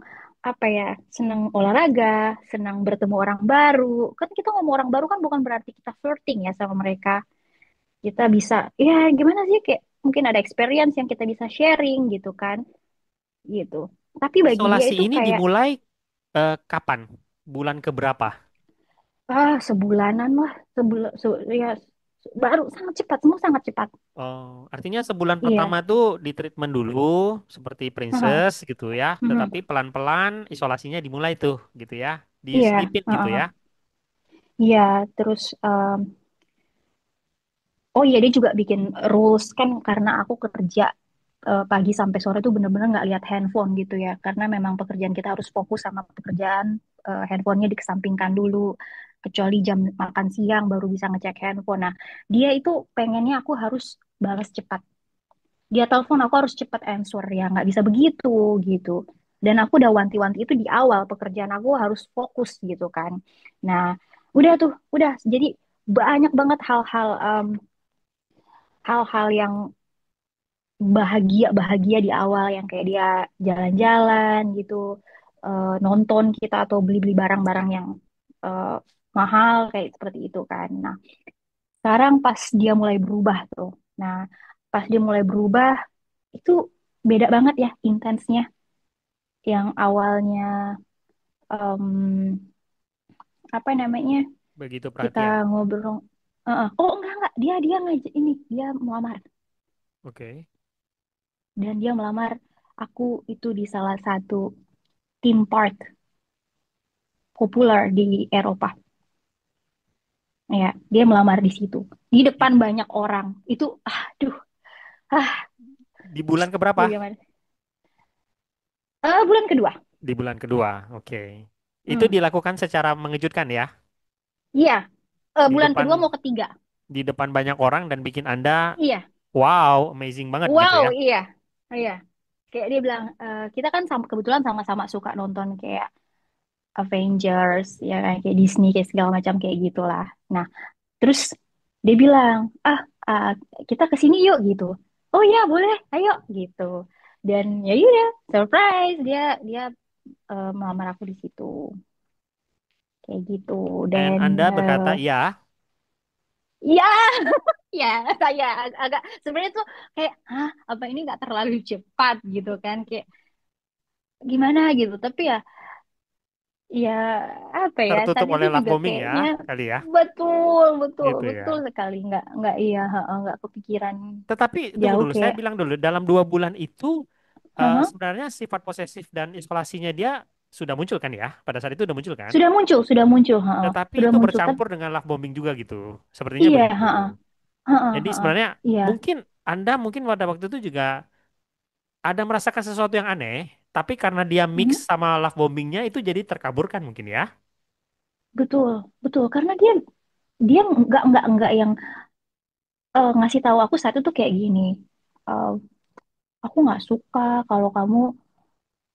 [SPEAKER 2] apa ya, senang olahraga, senang bertemu orang baru. Kan kita ngomong orang baru kan bukan berarti kita flirting ya sama mereka. Kita bisa, ya gimana sih kayak mungkin ada experience yang kita bisa sharing gitu kan, gitu. Tapi bagi dia
[SPEAKER 1] Isolasi
[SPEAKER 2] itu
[SPEAKER 1] ini
[SPEAKER 2] kayak
[SPEAKER 1] dimulai kapan? Bulan keberapa?
[SPEAKER 2] sebulanan lah, ya baru sangat cepat, semua sangat cepat.
[SPEAKER 1] Oh, artinya sebulan pertama
[SPEAKER 2] Iya,
[SPEAKER 1] tuh di treatment dulu seperti
[SPEAKER 2] heeh,
[SPEAKER 1] princess gitu ya. Tetapi
[SPEAKER 2] mhm.
[SPEAKER 1] pelan-pelan isolasinya dimulai tuh gitu ya.
[SPEAKER 2] Iya,
[SPEAKER 1] Diselipin gitu
[SPEAKER 2] heeh.
[SPEAKER 1] ya.
[SPEAKER 2] Iya, terus oh iya dia juga bikin rules kan karena aku kerja pagi sampai sore tuh bener-bener nggak lihat handphone gitu ya karena memang pekerjaan kita harus fokus sama pekerjaan, handphonenya dikesampingkan dulu kecuali jam makan siang baru bisa ngecek handphone. Nah dia itu pengennya aku harus balas cepat, dia telepon aku harus cepat answer ya nggak bisa begitu gitu. Dan aku udah wanti-wanti itu di awal pekerjaan aku harus fokus gitu kan. Nah udah tuh udah jadi banyak banget hal-hal yang bahagia-bahagia di awal yang kayak dia jalan-jalan gitu, nonton kita atau beli-beli barang-barang yang eh, mahal kayak seperti itu kan. Nah, sekarang pas dia mulai berubah tuh. Nah, pas dia mulai berubah itu beda banget ya intensnya. Yang awalnya em, apa namanya?
[SPEAKER 1] Begitu
[SPEAKER 2] Kita
[SPEAKER 1] perhatian.
[SPEAKER 2] ngobrol. Oh enggak, dia ngajak ini, dia melamar
[SPEAKER 1] Oke.
[SPEAKER 2] dan dia melamar aku itu di salah satu theme park populer di Eropa. Ya, dia melamar di situ. Di
[SPEAKER 1] Di,
[SPEAKER 2] depan banyak orang. Itu, aduh, ah,
[SPEAKER 1] di bulan keberapa?
[SPEAKER 2] aduh gimana? Bulan kedua.
[SPEAKER 1] Di bulan kedua. Oke. Itu
[SPEAKER 2] Hmm.
[SPEAKER 1] dilakukan secara mengejutkan ya.
[SPEAKER 2] Iya,
[SPEAKER 1] Di
[SPEAKER 2] bulan
[SPEAKER 1] depan
[SPEAKER 2] kedua mau ketiga.
[SPEAKER 1] di depan banyak orang dan bikin Anda
[SPEAKER 2] Iya,
[SPEAKER 1] wow, amazing banget gitu
[SPEAKER 2] wow,
[SPEAKER 1] ya.
[SPEAKER 2] iya, iya. Kayak dia bilang, kita kan kebetulan sama-sama suka nonton kayak Avengers, ya kan, kayak Disney, kayak segala macam kayak gitulah. Nah, terus dia bilang, ah, kita ke sini yuk gitu. Oh ya boleh, ayo gitu. Dan ya udah, surprise dia dia melamar aku di situ kayak gitu.
[SPEAKER 1] Dan
[SPEAKER 2] Dan
[SPEAKER 1] Anda berkata iya.
[SPEAKER 2] ya ya saya agak sebenarnya tuh kayak apa ini nggak terlalu cepat gitu kan kayak gimana gitu. Tapi ya ya apa ya saat
[SPEAKER 1] Tertutup
[SPEAKER 2] itu
[SPEAKER 1] oleh love
[SPEAKER 2] juga
[SPEAKER 1] bombing ya
[SPEAKER 2] kayaknya
[SPEAKER 1] kali ya.
[SPEAKER 2] betul betul
[SPEAKER 1] Gitu
[SPEAKER 2] betul
[SPEAKER 1] ya.
[SPEAKER 2] sekali nggak iya nggak kepikiran
[SPEAKER 1] Tetapi tunggu
[SPEAKER 2] jauh
[SPEAKER 1] dulu, saya
[SPEAKER 2] kayak
[SPEAKER 1] bilang dulu, dalam 2 bulan itu
[SPEAKER 2] "Hah?
[SPEAKER 1] sebenarnya sifat posesif dan isolasinya dia sudah muncul kan ya? Pada saat itu udah muncul kan?
[SPEAKER 2] Sudah muncul, heeh.
[SPEAKER 1] Tetapi
[SPEAKER 2] Sudah
[SPEAKER 1] itu
[SPEAKER 2] muncul. Tapi
[SPEAKER 1] bercampur dengan love bombing juga gitu. Sepertinya
[SPEAKER 2] iya,
[SPEAKER 1] begitu.
[SPEAKER 2] heeh, heeh,
[SPEAKER 1] Jadi
[SPEAKER 2] heeh.
[SPEAKER 1] sebenarnya
[SPEAKER 2] Iya,
[SPEAKER 1] mungkin Anda mungkin pada waktu itu juga ada merasakan sesuatu yang aneh, tapi karena dia mix
[SPEAKER 2] mhm,
[SPEAKER 1] sama love bombingnya itu jadi terkaburkan mungkin ya.
[SPEAKER 2] betul, betul. Karena dia dia nggak yang ngasih tahu aku saat itu kayak gini. Eh, aku nggak suka kalau kamu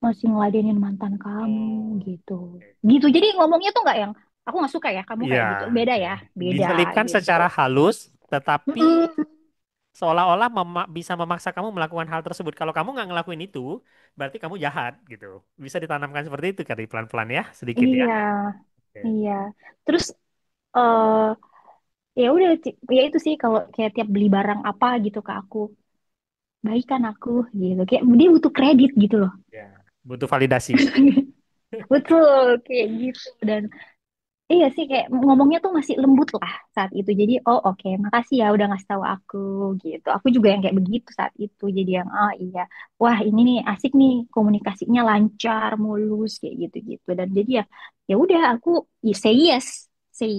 [SPEAKER 2] masih ngeladenin mantan kamu
[SPEAKER 1] Oh,
[SPEAKER 2] gitu.
[SPEAKER 1] oke.
[SPEAKER 2] Gitu. Jadi ngomongnya tuh nggak yang aku nggak suka ya kamu
[SPEAKER 1] Iya,
[SPEAKER 2] kayak gitu. Beda
[SPEAKER 1] oke.
[SPEAKER 2] ya, beda
[SPEAKER 1] Diselipkan
[SPEAKER 2] gitu.
[SPEAKER 1] secara halus, tetapi
[SPEAKER 2] Mm-mm.
[SPEAKER 1] seolah-olah bisa memaksa kamu melakukan hal tersebut. Kalau kamu nggak ngelakuin itu, berarti kamu jahat gitu. Bisa ditanamkan seperti itu kali pelan-pelan ya, sedikit ya.
[SPEAKER 2] Iya,
[SPEAKER 1] Oke.
[SPEAKER 2] iya. Terus eh ya udah ya itu sih kalau kayak tiap beli barang apa gitu ke aku baikan aku gitu kayak dia butuh kredit gitu loh.
[SPEAKER 1] Ya. Butuh validasi.
[SPEAKER 2] Betul kayak gitu dan Iya sih kayak ngomongnya tuh masih lembut lah saat itu. Jadi oh oke, makasih ya udah ngasih tahu aku gitu. Aku juga yang kayak begitu saat itu. Jadi yang oh iya, wah ini nih asik nih komunikasinya lancar, mulus kayak gitu-gitu. Dan jadi ya ya udah aku say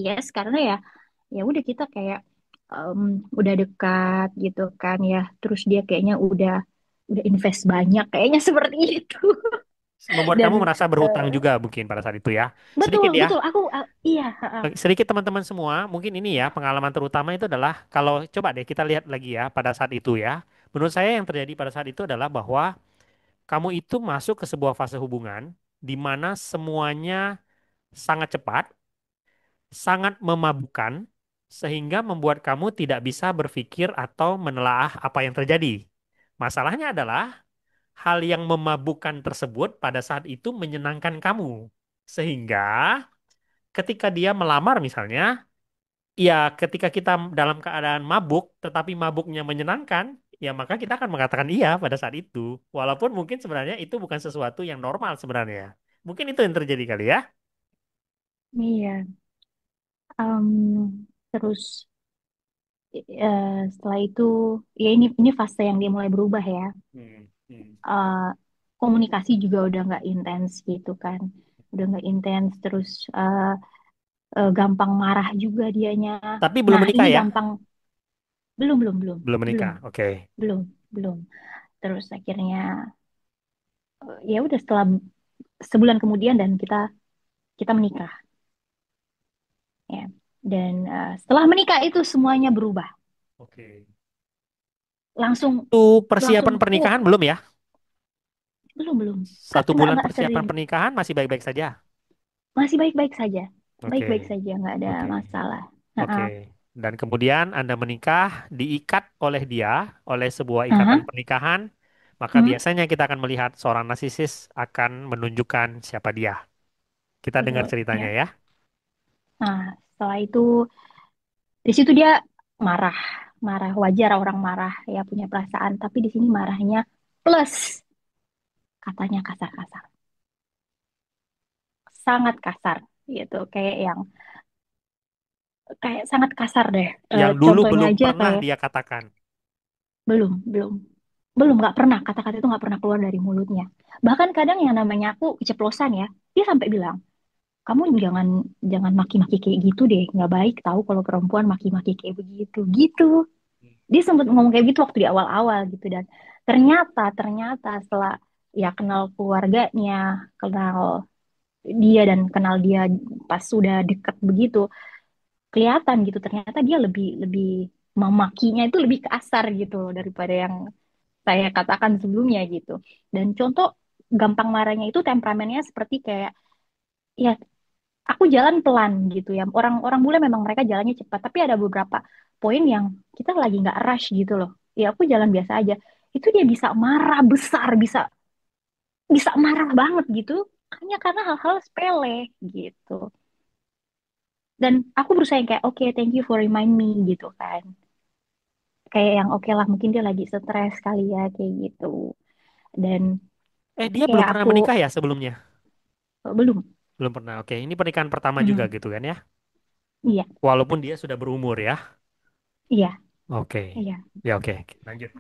[SPEAKER 2] yes karena ya ya udah kita kayak em, udah dekat gitu kan ya. Terus dia kayaknya udah invest banyak kayaknya seperti itu.
[SPEAKER 1] Membuat kamu
[SPEAKER 2] Dan
[SPEAKER 1] merasa berhutang juga mungkin pada saat itu ya.
[SPEAKER 2] betul
[SPEAKER 1] Sedikit ya,
[SPEAKER 2] betul aku iya.
[SPEAKER 1] sedikit teman-teman semua, mungkin ini ya pengalaman terutama itu adalah kalau coba deh kita lihat lagi ya pada saat itu ya. Menurut saya yang terjadi pada saat itu adalah bahwa kamu itu masuk ke sebuah fase hubungan di mana semuanya sangat cepat, sangat memabukkan, sehingga membuat kamu tidak bisa berpikir atau menelaah apa yang terjadi. Masalahnya adalah hal yang memabukkan tersebut pada saat itu menyenangkan kamu. Sehingga ketika dia melamar misalnya, ya ketika kita dalam keadaan mabuk, tetapi mabuknya menyenangkan, ya maka kita akan mengatakan iya pada saat itu. Walaupun mungkin sebenarnya itu bukan sesuatu yang normal sebenarnya. Mungkin itu yang terjadi kali ya.
[SPEAKER 2] Iya, terus setelah itu ya ini fase yang dia mulai berubah ya.
[SPEAKER 1] Hmm, hmm.
[SPEAKER 2] Eh, Komunikasi juga udah nggak intens gitu kan, udah nggak intens. Terus gampang marah juga dianya.
[SPEAKER 1] Tapi belum
[SPEAKER 2] Nah
[SPEAKER 1] menikah
[SPEAKER 2] ini
[SPEAKER 1] ya?
[SPEAKER 2] gampang belum belum belum
[SPEAKER 1] Belum
[SPEAKER 2] belum
[SPEAKER 1] menikah. Oke.
[SPEAKER 2] belum belum. Terus akhirnya ya udah setelah sebulan kemudian dan kita kita menikah ya. Dan setelah menikah itu semuanya berubah
[SPEAKER 1] Oke.
[SPEAKER 2] langsung
[SPEAKER 1] Itu
[SPEAKER 2] langsung
[SPEAKER 1] persiapan pernikahan belum ya?
[SPEAKER 2] belum belum
[SPEAKER 1] Satu bulan
[SPEAKER 2] nggak
[SPEAKER 1] persiapan
[SPEAKER 2] sering.
[SPEAKER 1] pernikahan masih baik-baik saja.
[SPEAKER 2] Masih baik-baik saja, baik-baik
[SPEAKER 1] Oke.
[SPEAKER 2] saja, nggak ada
[SPEAKER 1] Oke.
[SPEAKER 2] masalah.
[SPEAKER 1] Oke.
[SPEAKER 2] Heeh.
[SPEAKER 1] Dan kemudian Anda menikah, diikat oleh dia, oleh sebuah ikatan
[SPEAKER 2] Aha.
[SPEAKER 1] pernikahan, maka
[SPEAKER 2] Hmm,
[SPEAKER 1] biasanya kita akan melihat seorang narsisis akan menunjukkan siapa dia. Kita dengar
[SPEAKER 2] betul
[SPEAKER 1] ceritanya
[SPEAKER 2] ya.
[SPEAKER 1] ya.
[SPEAKER 2] Nah, setelah itu di situ dia marah, marah wajar orang marah ya punya perasaan, tapi di sini marahnya plus katanya kasar-kasar, sangat kasar gitu, kayak sangat kasar deh.
[SPEAKER 1] Yang dulu
[SPEAKER 2] Contohnya
[SPEAKER 1] belum
[SPEAKER 2] aja
[SPEAKER 1] pernah
[SPEAKER 2] kayak
[SPEAKER 1] dia katakan.
[SPEAKER 2] belum belum belum nggak pernah kata-kata itu nggak pernah keluar dari mulutnya. Bahkan kadang yang namanya aku keceplosan ya, dia sampai bilang kamu jangan jangan maki-maki kayak gitu deh, nggak baik tahu kalau perempuan maki-maki kayak begitu gitu. Dia sempat ngomong kayak gitu waktu di awal-awal gitu. Dan ternyata ternyata setelah ya kenal keluarganya, kenal dia dan kenal dia pas sudah deket begitu, kelihatan gitu ternyata dia lebih lebih memakinya itu lebih kasar gitu daripada yang saya katakan sebelumnya gitu. Dan contoh gampang marahnya itu temperamennya seperti kayak ya aku jalan pelan gitu ya. Orang-orang bule memang mereka jalannya cepat, tapi ada beberapa poin yang kita lagi nggak rush gitu loh. Ya aku jalan biasa aja. Itu dia bisa marah besar, bisa bisa marah banget gitu, hanya karena hal-hal sepele gitu. Dan aku berusaha yang kayak oke, thank you for remind me gitu kan. Kayak yang oke lah, mungkin dia lagi stres kali ya kayak gitu. Dan
[SPEAKER 1] Dia belum
[SPEAKER 2] kayak
[SPEAKER 1] pernah
[SPEAKER 2] aku
[SPEAKER 1] menikah ya sebelumnya?
[SPEAKER 2] belum.
[SPEAKER 1] Belum pernah. Oke, ini pernikahan pertama juga
[SPEAKER 2] Hmm,
[SPEAKER 1] gitu kan ya?
[SPEAKER 2] iya,
[SPEAKER 1] Walaupun dia sudah berumur ya.
[SPEAKER 2] iya,
[SPEAKER 1] Oke.
[SPEAKER 2] iya.
[SPEAKER 1] Ya oke, lanjut.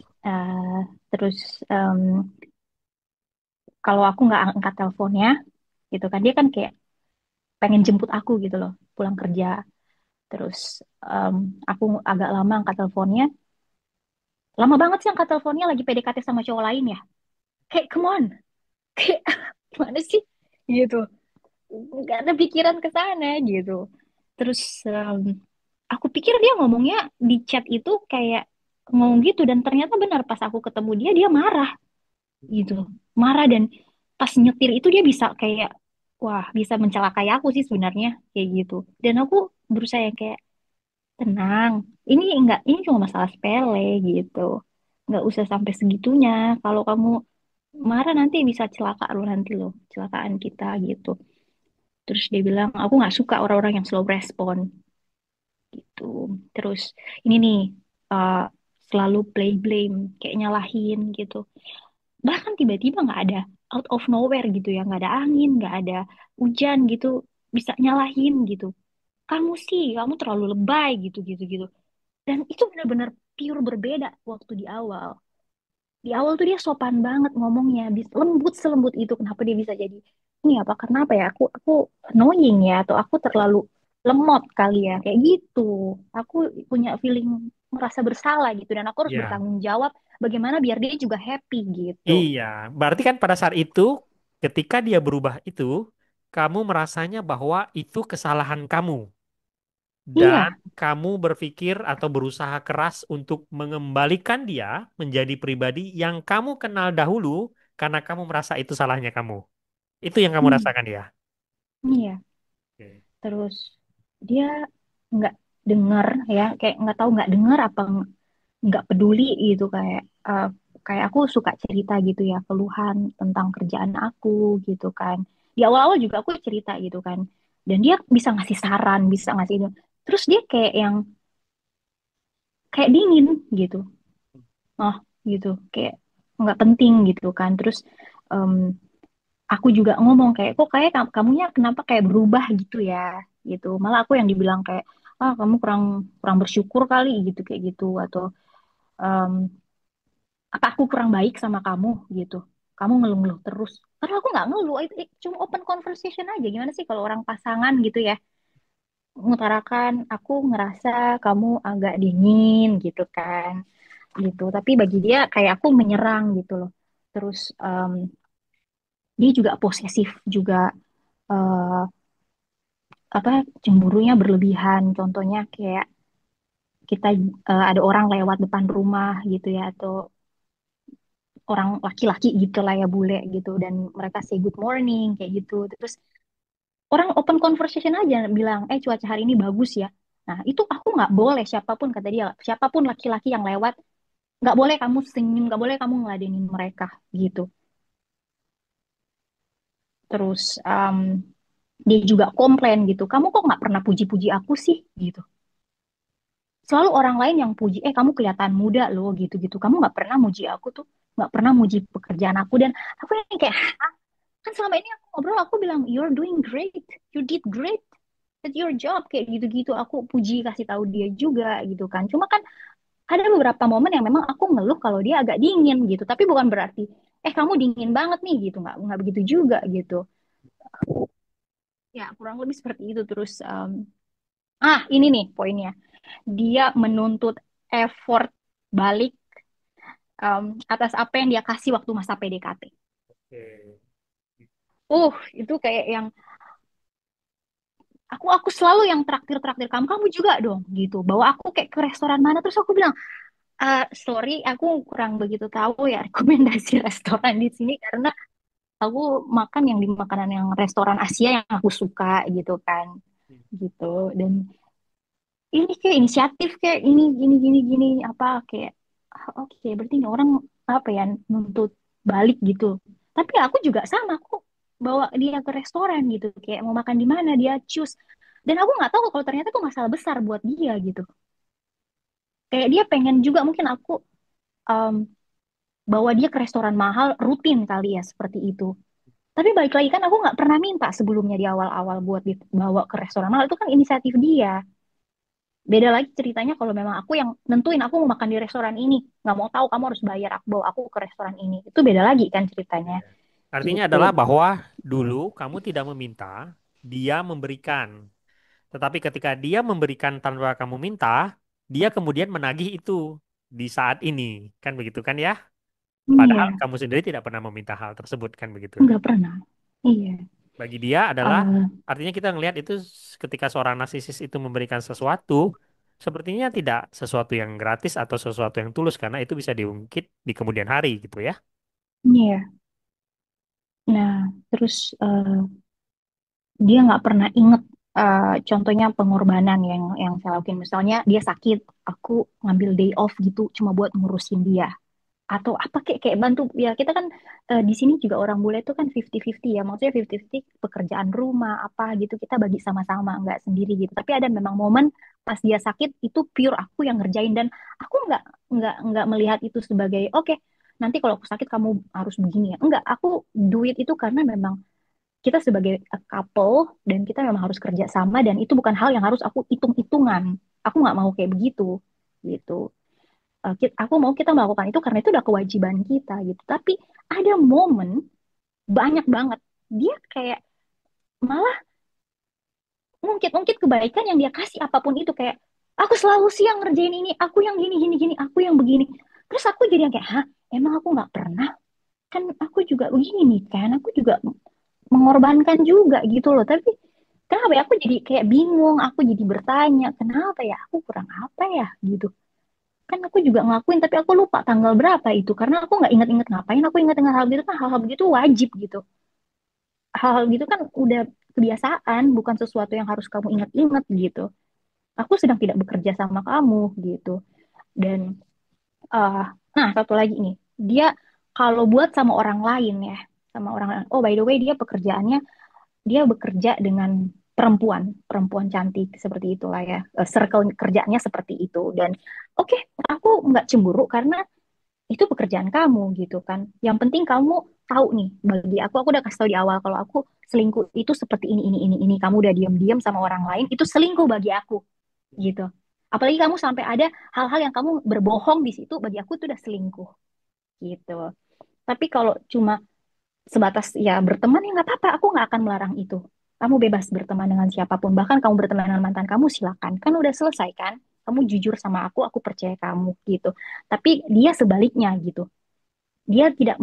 [SPEAKER 2] Terus em, kalau aku nggak angkat teleponnya gitu kan dia kan kayak pengen jemput aku gitu loh pulang kerja. Terus em, aku agak lama angkat teleponnya, lama banget sih angkat teleponnya lagi PDKT sama cowok lain ya, kayak come on, kayak gimana sih gitu, nggak ada pikiran ke sana gitu. Terus aku pikir dia ngomongnya di chat itu kayak ngomong gitu, dan ternyata benar pas aku ketemu dia marah gitu, marah. Dan pas nyetir itu dia bisa kayak wah bisa mencelakai aku sih sebenarnya kayak gitu. Dan aku berusaha yang kayak tenang, ini cuma masalah sepele gitu, nggak usah sampai segitunya. Kalau kamu marah nanti bisa celaka lo, nanti lo celakaan kita gitu. Terus dia bilang aku nggak suka orang-orang yang slow respon gitu. Terus ini nih uh, selalu play blame kayak nyalahin gitu. Bahkan tiba-tiba nggak ada, out of nowhere gitu ya, nggak ada angin, nggak ada hujan gitu bisa nyalahin gitu. kamu sih, kamu terlalu lebay gitu gitu gitu. Dan itu benar-benar pure berbeda waktu di awal. Di awal tuh dia sopan banget ngomongnya, lembut selembut itu. Kenapa dia bisa jadi ini apa? Karena apa ya? Aku annoying ya, atau aku terlalu lemot kali ya, kayak gitu. Aku punya feeling merasa bersalah gitu, dan aku harus
[SPEAKER 1] Ya,
[SPEAKER 2] bertanggung jawab bagaimana biar dia juga happy gitu.
[SPEAKER 1] iya. Berarti kan pada saat itu, ketika dia berubah itu, kamu merasanya bahwa itu kesalahan kamu. Dan
[SPEAKER 2] Iya,
[SPEAKER 1] kamu berpikir atau berusaha keras untuk mengembalikan dia menjadi pribadi yang kamu kenal dahulu karena kamu merasa itu salahnya kamu. Itu yang kamu
[SPEAKER 2] hmm,
[SPEAKER 1] rasakan ya.
[SPEAKER 2] iya.
[SPEAKER 1] Oke.
[SPEAKER 2] Terus dia nggak denger ya, kayak nggak tahu nggak denger apa nggak peduli gitu, kayak aku suka cerita gitu ya, keluhan tentang kerjaan aku gitu kan. Di awal-awal juga aku cerita gitu kan, dan dia bisa ngasih saran, bisa ngasih itu. Terus dia kayak yang kayak dingin gitu, oh gitu, kayak nggak penting gitu kan. Terus em, aku juga ngomong kayak, kok kayak kamunya kenapa kayak berubah gitu ya, gitu. Malah aku yang dibilang kayak, ah kamu kurang kurang bersyukur kali gitu, kayak gitu. Atau em, apa aku kurang baik sama kamu gitu, kamu ngeluh-ngeluh terus. Padahal aku nggak ngeluh, itu cuma open conversation aja. Gimana sih kalau orang pasangan gitu ya, mengutarakan aku ngerasa kamu agak dingin gitu kan, gitu. Tapi bagi dia kayak aku menyerang gitu loh. Terus dia juga posesif juga, eh, apa, cemburunya berlebihan. Contohnya kayak kita, ada orang lewat depan rumah gitu ya, atau orang laki-laki gitu lah ya, bule gitu, dan mereka say good morning kayak gitu. Terus orang open conversation aja bilang, cuaca hari ini bagus ya. Nah itu aku nggak boleh, siapapun kata dia, siapapun laki-laki yang lewat, nggak boleh kamu senyum, nggak boleh kamu ngeladenin mereka gitu. Terus dia juga komplain gitu, kamu kok nggak pernah puji-puji aku sih gitu. Selalu orang lain yang puji, kamu kelihatan muda loh gitu-gitu, kamu nggak pernah muji aku tuh, nggak pernah muji pekerjaan aku. Dan aku yang kayak, kan selama ini aku ngobrol aku bilang you're doing great, you did great at your job, kayak gitu-gitu aku puji, kasih tahu dia juga gitu kan. Cuma kan ada beberapa momen yang memang aku ngeluh kalau dia agak dingin gitu, tapi bukan berarti kamu dingin banget nih gitu, nggak begitu juga gitu. Ya kurang lebih seperti itu. Terus ini nih poinnya, dia menuntut effort balik atas apa yang dia kasih waktu masa PDKT.
[SPEAKER 1] Oke.
[SPEAKER 2] Itu kayak yang aku selalu yang traktir traktir kamu, kamu juga dong gitu. Bawa aku kayak ke restoran mana, terus aku bilang, sorry, aku kurang begitu tahu ya rekomendasi restoran di sini, karena aku makan yang di makanan yang restoran Asia yang aku suka gitu kan, gitu. Dan ini kayak inisiatif kayak ini gini gini gini apa, kayak oke, berarti ini orang apa ya, nuntut balik gitu. Tapi aku juga sama, aku bawa dia ke restoran gitu, kayak mau makan di mana dia choose. Dan aku nggak tahu kalau ternyata itu masalah besar buat dia gitu. Kayak dia pengen juga mungkin aku um, bawa dia ke restoran mahal rutin kali ya, seperti itu. Tapi balik lagi kan aku nggak pernah minta sebelumnya di awal-awal buat dibawa ke restoran mahal, itu kan inisiatif dia. Beda lagi ceritanya kalau memang aku yang nentuin aku mau makan di restoran ini, nggak mau tahu kamu harus bayar, aku bawa aku ke restoran ini. Itu beda lagi kan ceritanya,
[SPEAKER 1] Iya. Artinya
[SPEAKER 2] gitu.
[SPEAKER 1] adalah bahwa dulu kamu tidak meminta, dia memberikan. Tetapi ketika dia memberikan tanpa kamu minta, dia kemudian menagih itu di saat ini. Kan begitu kan ya? Padahal
[SPEAKER 2] Iya,
[SPEAKER 1] kamu sendiri tidak pernah meminta hal tersebut kan begitu.
[SPEAKER 2] nggak pernah. Iya.
[SPEAKER 1] Bagi dia adalah
[SPEAKER 2] Eh,
[SPEAKER 1] artinya kita ngelihat itu ketika seorang narsisis itu memberikan sesuatu, sepertinya tidak sesuatu yang gratis atau sesuatu yang tulus karena itu bisa diungkit di kemudian hari gitu ya.
[SPEAKER 2] iya. Nah, terus dia nggak pernah inget, contohnya pengorbanan yang saya lakuin. Misalnya dia sakit, aku ngambil day off gitu cuma buat ngurusin dia, atau apa, kayak kayak bantu ya. Kita kan di sini juga orang bule itu kan 50-50 ya, maksudnya 50-50 pekerjaan rumah apa gitu, kita bagi sama-sama, nggak sendiri gitu. Tapi ada memang momen pas dia sakit itu pure aku yang ngerjain, dan aku nggak melihat itu sebagai oke, nanti kalau aku sakit kamu harus begini ya, enggak. Aku duit itu karena memang kita sebagai couple dan kita memang harus kerja sama dan itu bukan hal yang harus aku hitung-hitungan. Aku nggak mau kayak begitu gitu. Aku mau kita melakukan itu karena itu udah kewajiban kita gitu. Tapi ada momen banyak banget dia kayak malah ngungkit-ngungkit kebaikan yang dia kasih apapun itu kayak aku selalu siang ngerjain ini, aku yang gini gini gini, aku yang begini. Terus aku jadi yang kayak, hah, emang aku nggak pernah? Kan aku juga begini nih kan, aku juga mengorbankan juga gitu loh. Tapi kenapa ya aku jadi kayak bingung, aku jadi bertanya, kenapa ya aku kurang apa ya gitu. Kan aku juga ngelakuin, tapi aku lupa tanggal berapa itu karena aku nggak inget-inget ngapain. Aku inget-inget hal gitu kan, hal-hal begitu wajib gitu. Hal-hal gitu kan udah kebiasaan, bukan sesuatu yang harus kamu ingat-ingat gitu. Aku sedang tidak bekerja sama kamu gitu. Dan uh, nah satu lagi nih, dia kalau buat sama orang lain ya, sama orang lain. Oh by the way dia pekerjaannya dia bekerja dengan perempuan, perempuan cantik seperti itulah ya. Circle kerjanya seperti itu dan oke, aku nggak cemburu karena itu pekerjaan kamu gitu kan. Yang penting kamu tahu nih, bagi aku udah kasih tahu di awal kalau aku selingkuh itu seperti ini. Kamu udah diam-diam sama orang lain, itu selingkuh bagi aku gitu. Apalagi kamu sampai ada hal-hal yang kamu berbohong di situ, bagi aku itu udah selingkuh gitu. Tapi kalau cuma sebatas ya berteman ya nggak apa-apa, aku nggak akan melarang itu. Kamu bebas berteman dengan siapapun, bahkan kamu berteman dengan mantan kamu silakan. Kan udah selesai kan? Kamu jujur sama aku percaya kamu gitu. Tapi dia sebaliknya gitu. Dia tidak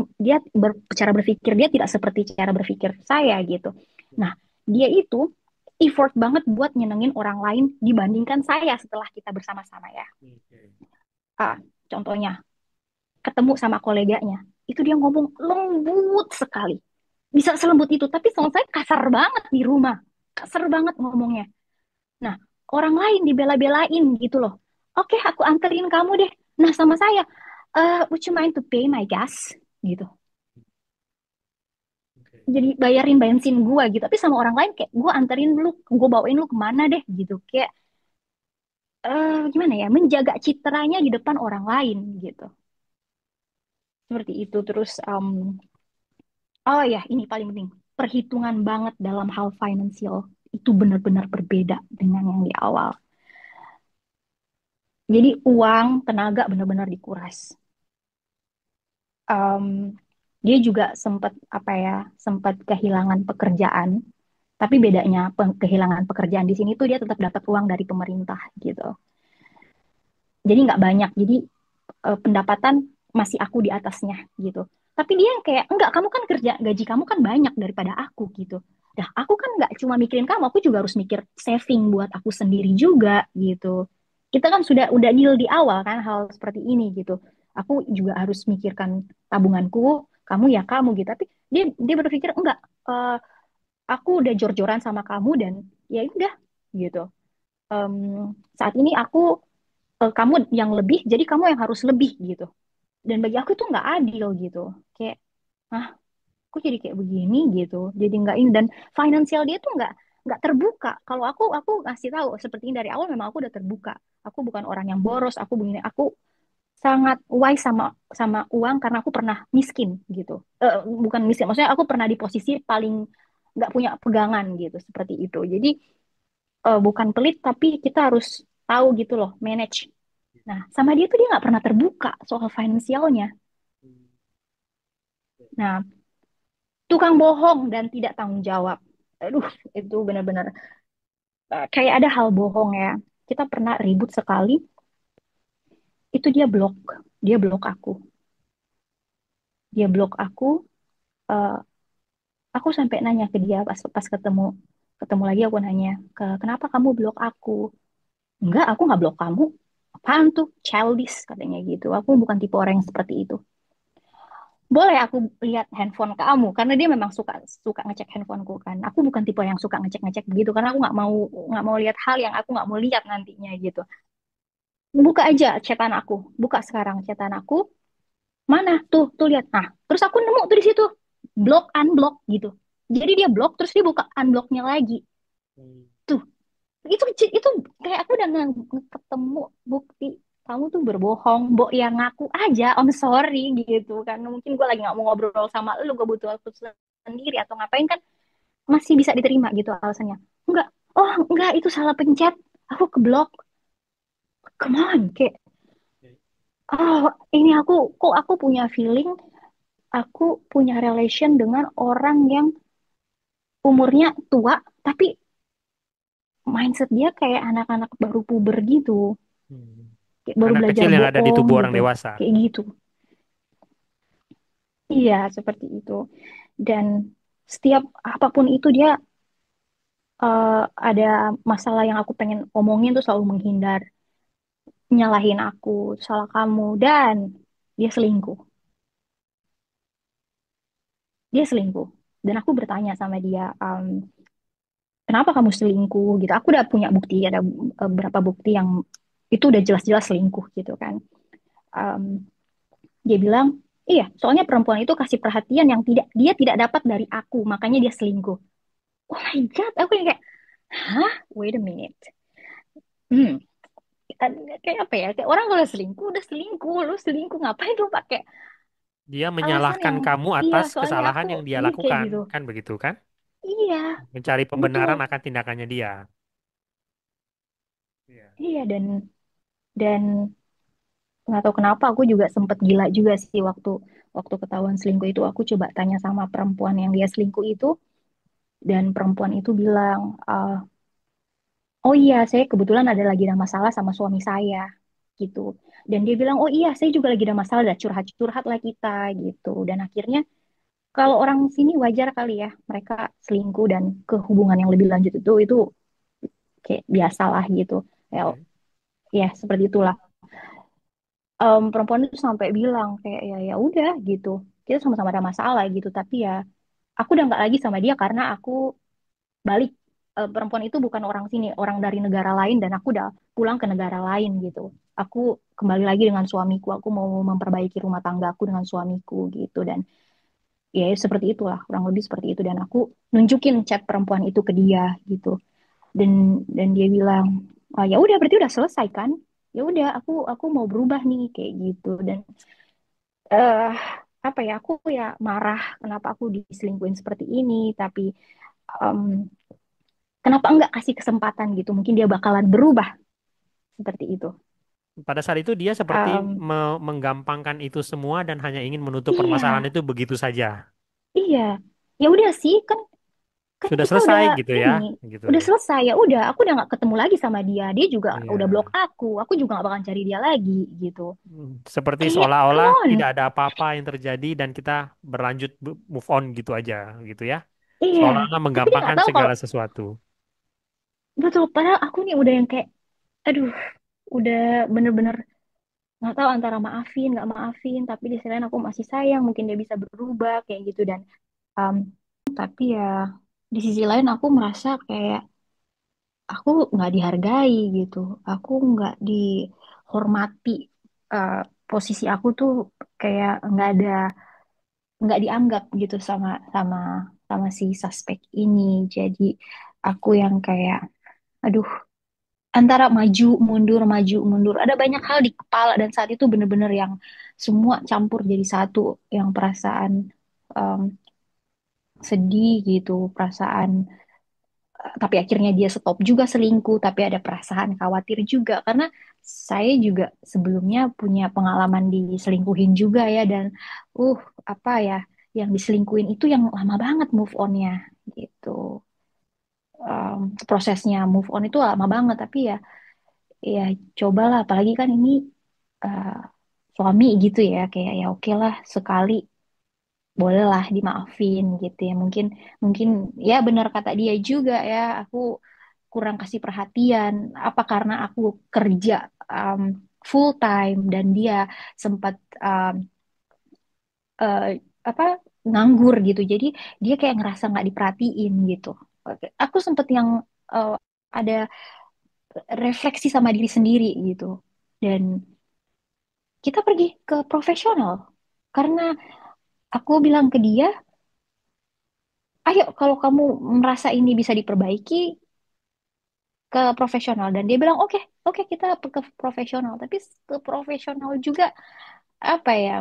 [SPEAKER 2] cara berpikir dia tidak seperti cara berpikir saya gitu. Nah, dia itu effort banget buat nyenengin orang lain dibandingkan saya setelah kita bersama-sama ya. Ah, contohnya ketemu sama koleganya, itu dia ngomong lembut sekali. Bisa selembut itu, tapi sama saya kasar banget di rumah. Kasar banget ngomongnya. Nah, orang lain dibela-belain gitu loh. Oke, aku anterin kamu deh. Nah, sama saya, would you mind to pay my gas? Gitu. Jadi bayarin bensin gua gitu. Tapi sama orang lain kayak, gua anterin lu, gua bawain lu kemana deh gitu. Kayak, gimana ya, menjaga citranya di depan orang lain gitu. Seperti itu. Terus, oh ya, ini paling penting. Perhitungan banget dalam hal finansial itu benar-benar berbeda dengan yang di awal. Jadi uang, tenaga benar-benar dikuras. Em, dia juga sempat apa ya, sempat kehilangan pekerjaan. Tapi bedanya kehilangan pekerjaan di sini tuh dia tetap dapat uang dari pemerintah gitu. Jadi nggak banyak. Jadi pendapatan masih aku di atasnya gitu. Tapi dia yang kayak, enggak, kamu kan kerja, gaji kamu kan banyak daripada aku gitu. Nah, aku kan nggak cuma mikirin kamu, aku juga harus mikir saving buat aku sendiri juga gitu. Kita kan udah deal di awal kan hal seperti ini gitu. Aku juga harus mikirkan tabunganku, kamu ya kamu gitu. Tapi dia berpikir enggak, eh, aku udah jor-joran sama kamu dan ya udah gitu. Em, saat ini kamu yang lebih, jadi kamu yang harus lebih gitu. Dan bagi aku itu nggak adil gitu. Kayak, ah, aku jadi kayak begini gitu. Jadi nggak ini dan finansial dia tuh nggak terbuka. Kalau aku ngasih tahu seperti ini dari awal memang aku udah terbuka. Aku bukan orang yang boros. Aku begini. Aku sangat wise sama sama uang karena aku pernah miskin gitu. Bukan miskin, maksudnya aku pernah di posisi paling nggak punya pegangan gitu seperti itu. Jadi bukan pelit tapi kita harus tahu gitu loh manage. Nah, sama dia tuh dia nggak pernah terbuka soal finansialnya. Nah, tukang bohong dan tidak tanggung jawab. Aduh, itu benar-benar kayak ada hal bohong ya. Kita pernah ribut sekali, itu dia blok aku, dia blok aku. eh, aku sampai nanya ke dia pas pas ketemu ketemu lagi aku nanya kenapa kamu blok aku? Enggak, aku nggak blok kamu. Apaan tuh? Childish katanya gitu. Aku bukan tipe orang yang seperti itu. Boleh aku lihat handphone kamu karena dia memang suka suka ngecek handphoneku kan. Aku bukan tipe yang suka ngecek-ngecek begitu karena aku nggak mau lihat hal yang aku nggak mau lihat nantinya gitu. Buka aja chatan aku, buka sekarang chatan aku. Mana tuh lihat. Nah, terus aku nemu tuh di situ block unblock gitu. Jadi dia blok terus dia buka unblocknya lagi. Tuh, itu kayak aku udah ketemu bukti kamu tuh berbohong, Mbok ya ngaku aja, I'm sorry gitu kan. Mungkin gue lagi nggak mau ngobrol sama lu, gue butuh waktu sendiri atau ngapain kan. masih bisa diterima gitu alasannya. Enggak, oh enggak itu salah pencet, aku keblok. Come on, kayak oh ini aku punya feeling, aku punya relation dengan orang yang umurnya tua, tapi mindset dia kayak anak-anak baru puber gitu,
[SPEAKER 1] Hmm.
[SPEAKER 2] kayak baru
[SPEAKER 1] Anak
[SPEAKER 2] belajar
[SPEAKER 1] kecil yang ada di
[SPEAKER 2] bohong
[SPEAKER 1] tubuh orang
[SPEAKER 2] gitu,
[SPEAKER 1] dewasa.
[SPEAKER 2] kayak gitu. Iya, seperti itu. Dan setiap apapun itu dia eh, ada masalah yang aku pengen omongin tuh selalu menghindar, nyalahin aku, salah kamu, dan dia selingkuh. Dia selingkuh. Dan aku bertanya sama dia, kenapa kamu selingkuh gitu. Aku udah punya bukti, ada beberapa bukti yang itu udah jelas-jelas selingkuh gitu kan. Em, Dia bilang, iya, soalnya perempuan itu kasih perhatian yang dia tidak dapat dari aku, makanya dia selingkuh. Oh my God, aku yang kayak, hah? Wait a minute. Hmm, kayak apa ya? Kayak orang kalau selingkuh, udah selingkuh. Lu selingkuh, ngapain lu pakai
[SPEAKER 1] Dia
[SPEAKER 2] alasan
[SPEAKER 1] menyalahkan
[SPEAKER 2] yang,
[SPEAKER 1] kamu
[SPEAKER 2] iya,
[SPEAKER 1] atas
[SPEAKER 2] soalnya
[SPEAKER 1] kesalahan
[SPEAKER 2] aku,
[SPEAKER 1] yang dia
[SPEAKER 2] ini kayak
[SPEAKER 1] lakukan,
[SPEAKER 2] gitu.
[SPEAKER 1] kan begitu kan?
[SPEAKER 2] Iya,
[SPEAKER 1] Mencari
[SPEAKER 2] betul.
[SPEAKER 1] pembenaran akan tindakannya dia. Iya.
[SPEAKER 2] Iya, dan nggak tahu kenapa aku juga sempet gila juga sih waktu waktu ketahuan selingkuh itu. Aku coba tanya sama perempuan yang dia selingkuh itu, dan perempuan itu bilang, oh iya, saya kebetulan ada lagi ada masalah sama suami saya gitu. Dan dia bilang, oh iya, saya juga lagi ada masalah, ada curhat-curhat lah kita gitu. Dan akhirnya kalau orang sini wajar kali ya, mereka selingkuh dan ke hubungan yang lebih lanjut itu kayak biasalah gitu. Ya,
[SPEAKER 1] Oke.
[SPEAKER 2] ya seperti itulah. Perempuan itu sampai bilang kayak ya ya udah gitu. Kita sama-sama ada masalah gitu, tapi ya aku udah nggak lagi sama dia karena aku balik. Perempuan itu bukan orang sini, orang dari negara lain, dan aku udah pulang ke negara lain gitu. Aku kembali lagi dengan suamiku, aku mau memperbaiki rumah tanggaku dengan suamiku gitu. Dan ya seperti itulah, kurang lebih seperti itu. Dan aku nunjukin chat perempuan itu ke dia gitu. Dan dia bilang, "Ah, ya udah berarti udah selesai kan? Ya udah, aku mau berubah nih kayak gitu." Dan eh apa ya, aku ya marah kenapa aku diselingkuhin seperti ini, tapi em, kenapa enggak kasih kesempatan gitu, mungkin dia bakalan berubah seperti itu.
[SPEAKER 1] Pada saat itu dia seperti
[SPEAKER 2] Em,
[SPEAKER 1] menggampangkan itu semua dan hanya ingin menutup permasalahan
[SPEAKER 2] iya,
[SPEAKER 1] itu begitu saja.
[SPEAKER 2] iya, ya udah sih, kan kan
[SPEAKER 1] Sudah
[SPEAKER 2] kita udah
[SPEAKER 1] selesai gitu ya,
[SPEAKER 2] ini
[SPEAKER 1] gitu.
[SPEAKER 2] udah selesai, ya udah aku udah nggak ketemu lagi sama dia, dia juga udah blok
[SPEAKER 1] Iya.
[SPEAKER 2] aku juga nggak bakalan cari dia lagi gitu.
[SPEAKER 1] Seperti
[SPEAKER 2] Kayak come
[SPEAKER 1] seolah-olah
[SPEAKER 2] on.
[SPEAKER 1] tidak ada apa-apa yang terjadi dan kita berlanjut move on gitu aja, gitu ya.
[SPEAKER 2] Iya,
[SPEAKER 1] Seolah-olah
[SPEAKER 2] tapi dia nggak
[SPEAKER 1] menggampangkan
[SPEAKER 2] tahu kalau
[SPEAKER 1] segala sesuatu.
[SPEAKER 2] betul, padahal aku nih udah yang kayak aduh, udah bener-bener nggak tahu antara maafin nggak maafin, tapi di sisi lain aku masih sayang, mungkin dia bisa berubah kayak gitu. Dan um, tapi ya di sisi lain aku merasa kayak aku nggak dihargai gitu, aku nggak dihormati. Eh, Posisi aku tuh kayak nggak dianggap gitu sama sama sama si suspek ini. Jadi aku yang kayak aduh, antara maju mundur, ada banyak hal di kepala, dan saat itu bener-bener yang semua campur jadi satu, yang perasaan em, sedih gitu, perasaan tapi akhirnya dia stop juga selingkuh, tapi ada perasaan khawatir juga karena saya juga sebelumnya punya pengalaman diselingkuhin juga ya. Dan uh apa ya, yang diselingkuhin itu yang lama banget move onnya gitu. Prosesnya move on itu lama banget, tapi ya ya cobalah, apalagi kan ini eh, suami gitu ya, kayak ya oke lah sekali bolehlah dimaafin gitu ya. Mungkin mungkin ya benar kata dia juga ya, aku kurang kasih perhatian apa karena aku kerja um, full time, dan dia sempat um, eh, apa nganggur gitu, jadi dia kayak ngerasa nggak diperhatiin gitu. Aku sempet yang eh, ada refleksi sama diri sendiri gitu. Dan kita pergi ke profesional karena aku bilang ke dia, ayo kalau kamu merasa ini bisa diperbaiki, ke profesional. Dan dia bilang oke, oke kita ke profesional, tapi ke profesional juga apa ya,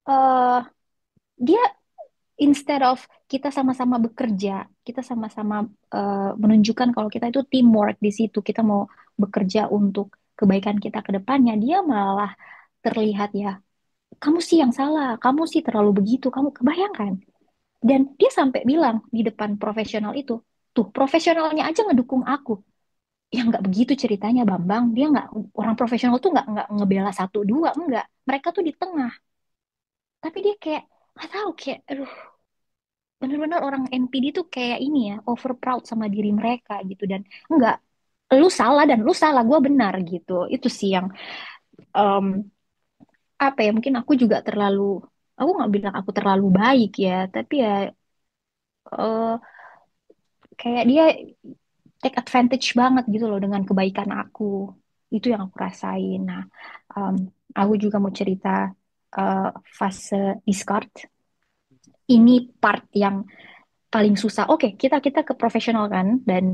[SPEAKER 2] eh dia instead of kita sama-sama bekerja, kita sama-sama menunjukkan kalau kita itu teamwork di situ, kita mau bekerja untuk kebaikan kita ke depannya, dia malah terlihat ya, kamu sih yang salah, kamu sih terlalu begitu, kamu kebayangkan. Dan dia sampai bilang di depan profesional itu, tuh profesionalnya aja ngedukung aku. Ya nggak begitu ceritanya Bambang, dia nggak, orang profesional tuh nggak ngebela satu dua, enggak. Mereka tuh di tengah, tapi dia kayak nggak tahu kayak, aduh, bener-bener orang NPD tuh kayak ini ya, over proud sama diri mereka gitu. Dan enggak, lu salah dan lu salah, gue benar gitu. Itu sih yang em, apa ya, mungkin aku juga terlalu, aku nggak bilang aku terlalu baik ya, tapi ya eh, kayak dia take advantage banget gitu loh dengan kebaikan aku. Itu yang aku rasain. Nah, em, aku juga mau cerita eh, fase discard. Ini part yang paling susah. Oke, kita ke profesional kan, dan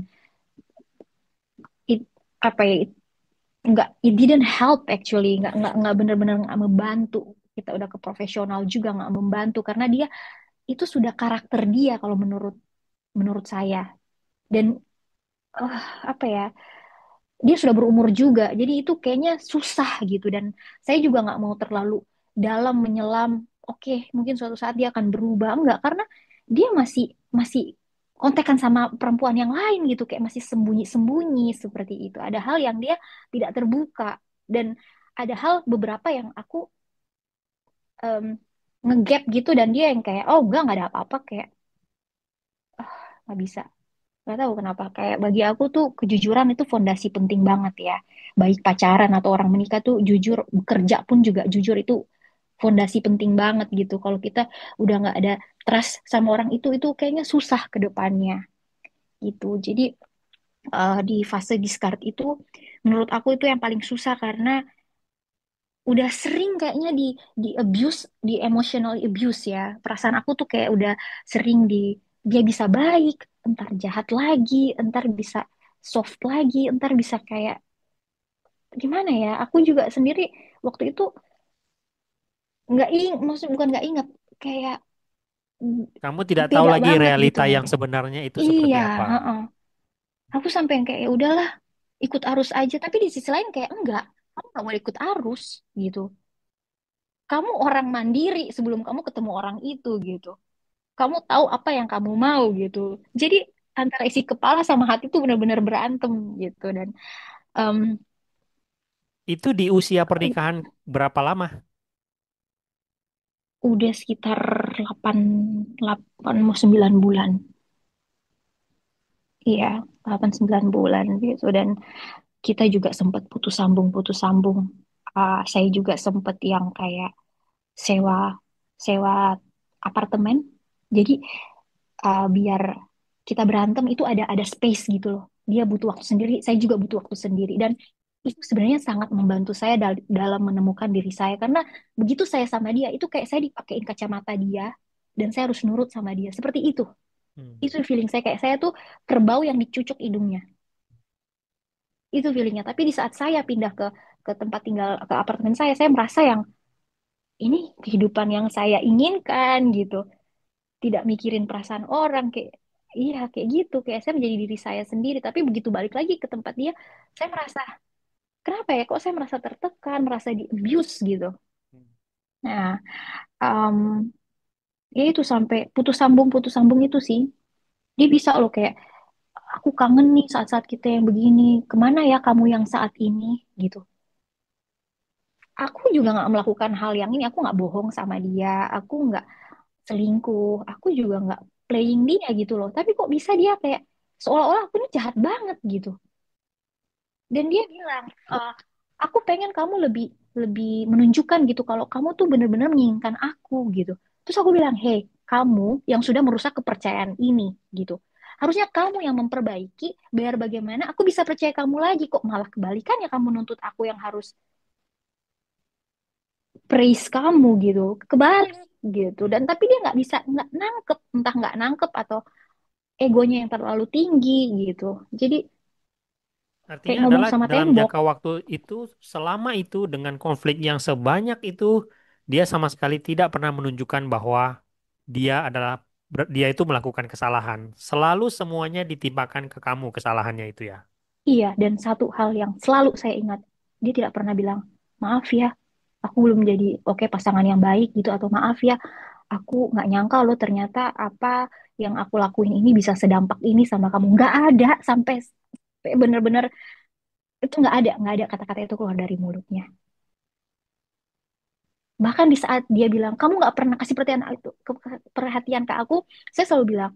[SPEAKER 2] it, apa ya, nggak, it didn't help actually, nggak bener-bener nggak membantu. Kita udah ke profesional juga nggak membantu karena dia itu sudah karakter dia kalau menurut menurut saya. Dan eh, apa ya, dia sudah berumur juga, jadi itu kayaknya susah gitu. Dan saya juga nggak mau terlalu dalam menyelam. Oke, mungkin suatu saat dia akan berubah, enggak, karena dia masih masih kontekan sama perempuan yang lain gitu, kayak masih sembunyi-sembunyi seperti itu. Ada hal yang dia tidak terbuka, dan ada hal beberapa yang aku em, ngegap gitu, dan dia yang kayak oh enggak, ada apa-apa, kayak nggak bisa. Gak tahu kenapa. Kayak bagi aku tuh kejujuran itu fondasi penting banget ya. Baik pacaran atau orang menikah tuh jujur, bekerja pun juga jujur, itu fondasi penting banget gitu. Kalau kita udah nggak ada trust sama orang itu kayaknya susah ke depannya gitu. Jadi di fase discard itu menurut aku itu yang paling susah karena udah sering kayaknya di abuse, di emotional abuse ya. Perasaan aku tuh kayak udah sering dia bisa baik, entar jahat lagi, entar bisa soft lagi, entar bisa kayak gimana ya? Aku juga sendiri waktu itu nggak maksudnya bukan nggak inget, kayak mm,
[SPEAKER 1] Kamu tidak tahu
[SPEAKER 2] beda
[SPEAKER 1] lagi
[SPEAKER 2] banget gitu.
[SPEAKER 1] realita yang sebenarnya itu seperti
[SPEAKER 2] Iya,
[SPEAKER 1] apa.
[SPEAKER 2] heeh. Aku sampai yang kayak ya udahlah, ikut arus aja. Tapi di sisi lain kayak enggak, kamu nggak boleh ikut arus gitu. Kamu orang mandiri sebelum kamu ketemu orang itu gitu. Kamu tahu apa yang kamu mau gitu. Jadi antara isi kepala sama hati tuh benar-benar berantem gitu. Dan em,
[SPEAKER 1] Itu di usia pernikahan berapa lama?
[SPEAKER 2] udah sekitar 8 8 mau 9 bulan. Iya, 8 9 bulan gitu. Dan kita juga sempat putus sambung, putus sambung. Saya juga sempat yang kayak sewa sewa apartemen. Jadi biar kita berantem itu ada space gitu loh. Dia butuh waktu sendiri, saya juga butuh waktu sendiri. Dan itu sebenarnya sangat membantu saya dalam menemukan diri saya. Karena begitu saya sama dia, itu kayak saya dipakein kacamata dia, dan saya harus nurut sama dia. Seperti itu.
[SPEAKER 1] Hmm.
[SPEAKER 2] Itu feeling saya, kayak saya tuh kerbau yang dicucuk hidungnya. Itu feelingnya. Tapi di saat saya pindah ke tempat tinggal, ke apartemen saya merasa yang ini kehidupan yang saya inginkan gitu. Tidak mikirin perasaan orang, kayak iya kayak gitu, kayak saya menjadi diri saya sendiri. Tapi begitu balik lagi ke tempat dia, saya merasa kenapa ya, kok saya merasa tertekan, merasa di abuse gitu. Nah, um, ya itu sampai putus sambung itu sih. Dia bisa loh kayak, aku kangen nih saat-saat kita yang begini, kemana ya kamu yang saat ini gitu. Aku juga nggak melakukan hal yang ini, aku nggak bohong sama dia, aku nggak selingkuh, aku juga nggak playing dia gitu loh. Tapi kok bisa dia kayak seolah-olah aku ini jahat banget gitu. Dan dia bilang, aku pengen kamu lebih lebih menunjukkan gitu kalau kamu tuh bener-bener menginginkan aku gitu. Terus aku bilang, hey, kamu yang sudah merusak kepercayaan ini gitu. Harusnya kamu yang memperbaiki, biar bagaimana aku bisa percaya kamu lagi. Kok malah kebalikannya, kamu nuntut aku yang harus praise kamu gitu. Kebalik gitu. Dan
[SPEAKER 1] Hmm.
[SPEAKER 2] tapi dia nggak nangkep, entah nggak nangkep atau egonya yang terlalu tinggi gitu. Jadi kayak
[SPEAKER 1] Artinya
[SPEAKER 2] ngomong
[SPEAKER 1] adalah
[SPEAKER 2] sama
[SPEAKER 1] dalam
[SPEAKER 2] tembok.
[SPEAKER 1] jangka waktu itu, selama itu dengan konflik yang sebanyak itu, dia sama sekali tidak pernah menunjukkan bahwa dia adalah dia itu melakukan kesalahan. Selalu semuanya ditimpakan ke kamu kesalahannya itu ya.
[SPEAKER 2] Iya, dan satu hal yang selalu saya ingat, dia tidak pernah bilang, maaf ya, aku belum jadi oke pasangan yang baik gitu, atau maaf ya, aku nggak nyangka loh ternyata apa yang aku lakuin ini bisa sedampak ini sama kamu. Nggak ada sampai bener-bener itu nggak ada kata-kata itu keluar dari mulutnya. Bahkan di saat dia bilang, kamu nggak pernah kasih perhatian ke aku, saya selalu bilang,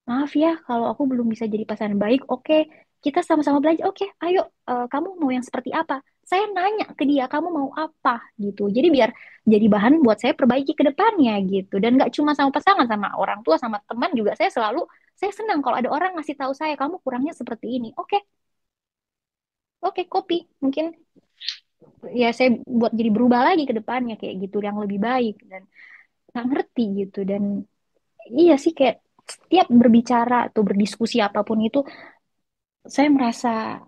[SPEAKER 2] maaf ya, kalau aku belum bisa jadi pasangan baik, oke, kita sama-sama belajar. Oke, ayo, kamu mau yang seperti apa? Saya nanya ke dia, kamu mau apa gitu. Jadi biar jadi bahan buat saya perbaiki ke depannya gitu. Dan nggak cuma sama pasangan, sama orang tua, sama teman juga saya senang kalau ada orang ngasih tahu saya, kamu kurangnya seperti ini. Oke, oke, kopi. Mungkin ya saya buat jadi berubah lagi ke depannya kayak gitu, yang lebih baik. Dan nggak ngerti gitu. Dan iya sih kayak setiap berbicara atau berdiskusi apapun itu, saya merasa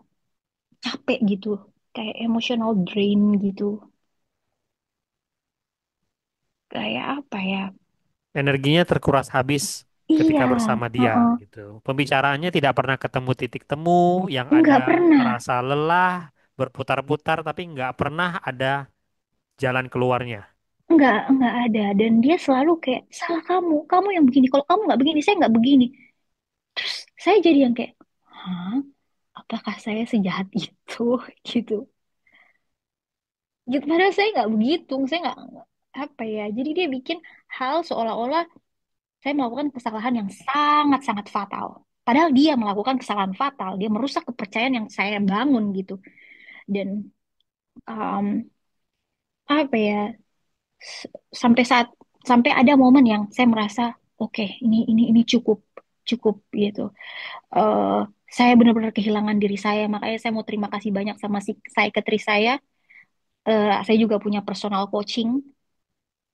[SPEAKER 2] capek gitu, kayak emotional drain gitu, kayak apa ya?
[SPEAKER 1] Energinya terkuras habis
[SPEAKER 2] Iya,
[SPEAKER 1] ketika bersama dia
[SPEAKER 2] heeh.
[SPEAKER 1] gitu. Pembicaraannya tidak pernah ketemu titik temu, yang ada
[SPEAKER 2] Nggak pernah,
[SPEAKER 1] merasa lelah, berputar-putar, tapi nggak pernah ada jalan keluarnya.
[SPEAKER 2] nggak ada. Dan dia selalu kayak, salah kamu yang begini. Kalau kamu nggak begini, saya nggak begini. Terus saya jadi yang kayak, hah? Apakah saya sejahat itu? Gitu. Gitu, padahal saya nggak begitu, saya nggak apa ya. Jadi dia bikin hal seolah-olah saya melakukan kesalahan yang sangat-sangat fatal. Padahal dia melakukan kesalahan fatal, dia merusak kepercayaan yang saya bangun gitu. Dan um, apa ya, s- sampai saat sampai ada momen yang saya merasa oke, ini cukup cukup gitu. Eh saya benar-benar kehilangan diri saya, makanya saya mau terima kasih banyak sama si psikiatris saya. Saya juga punya personal coaching.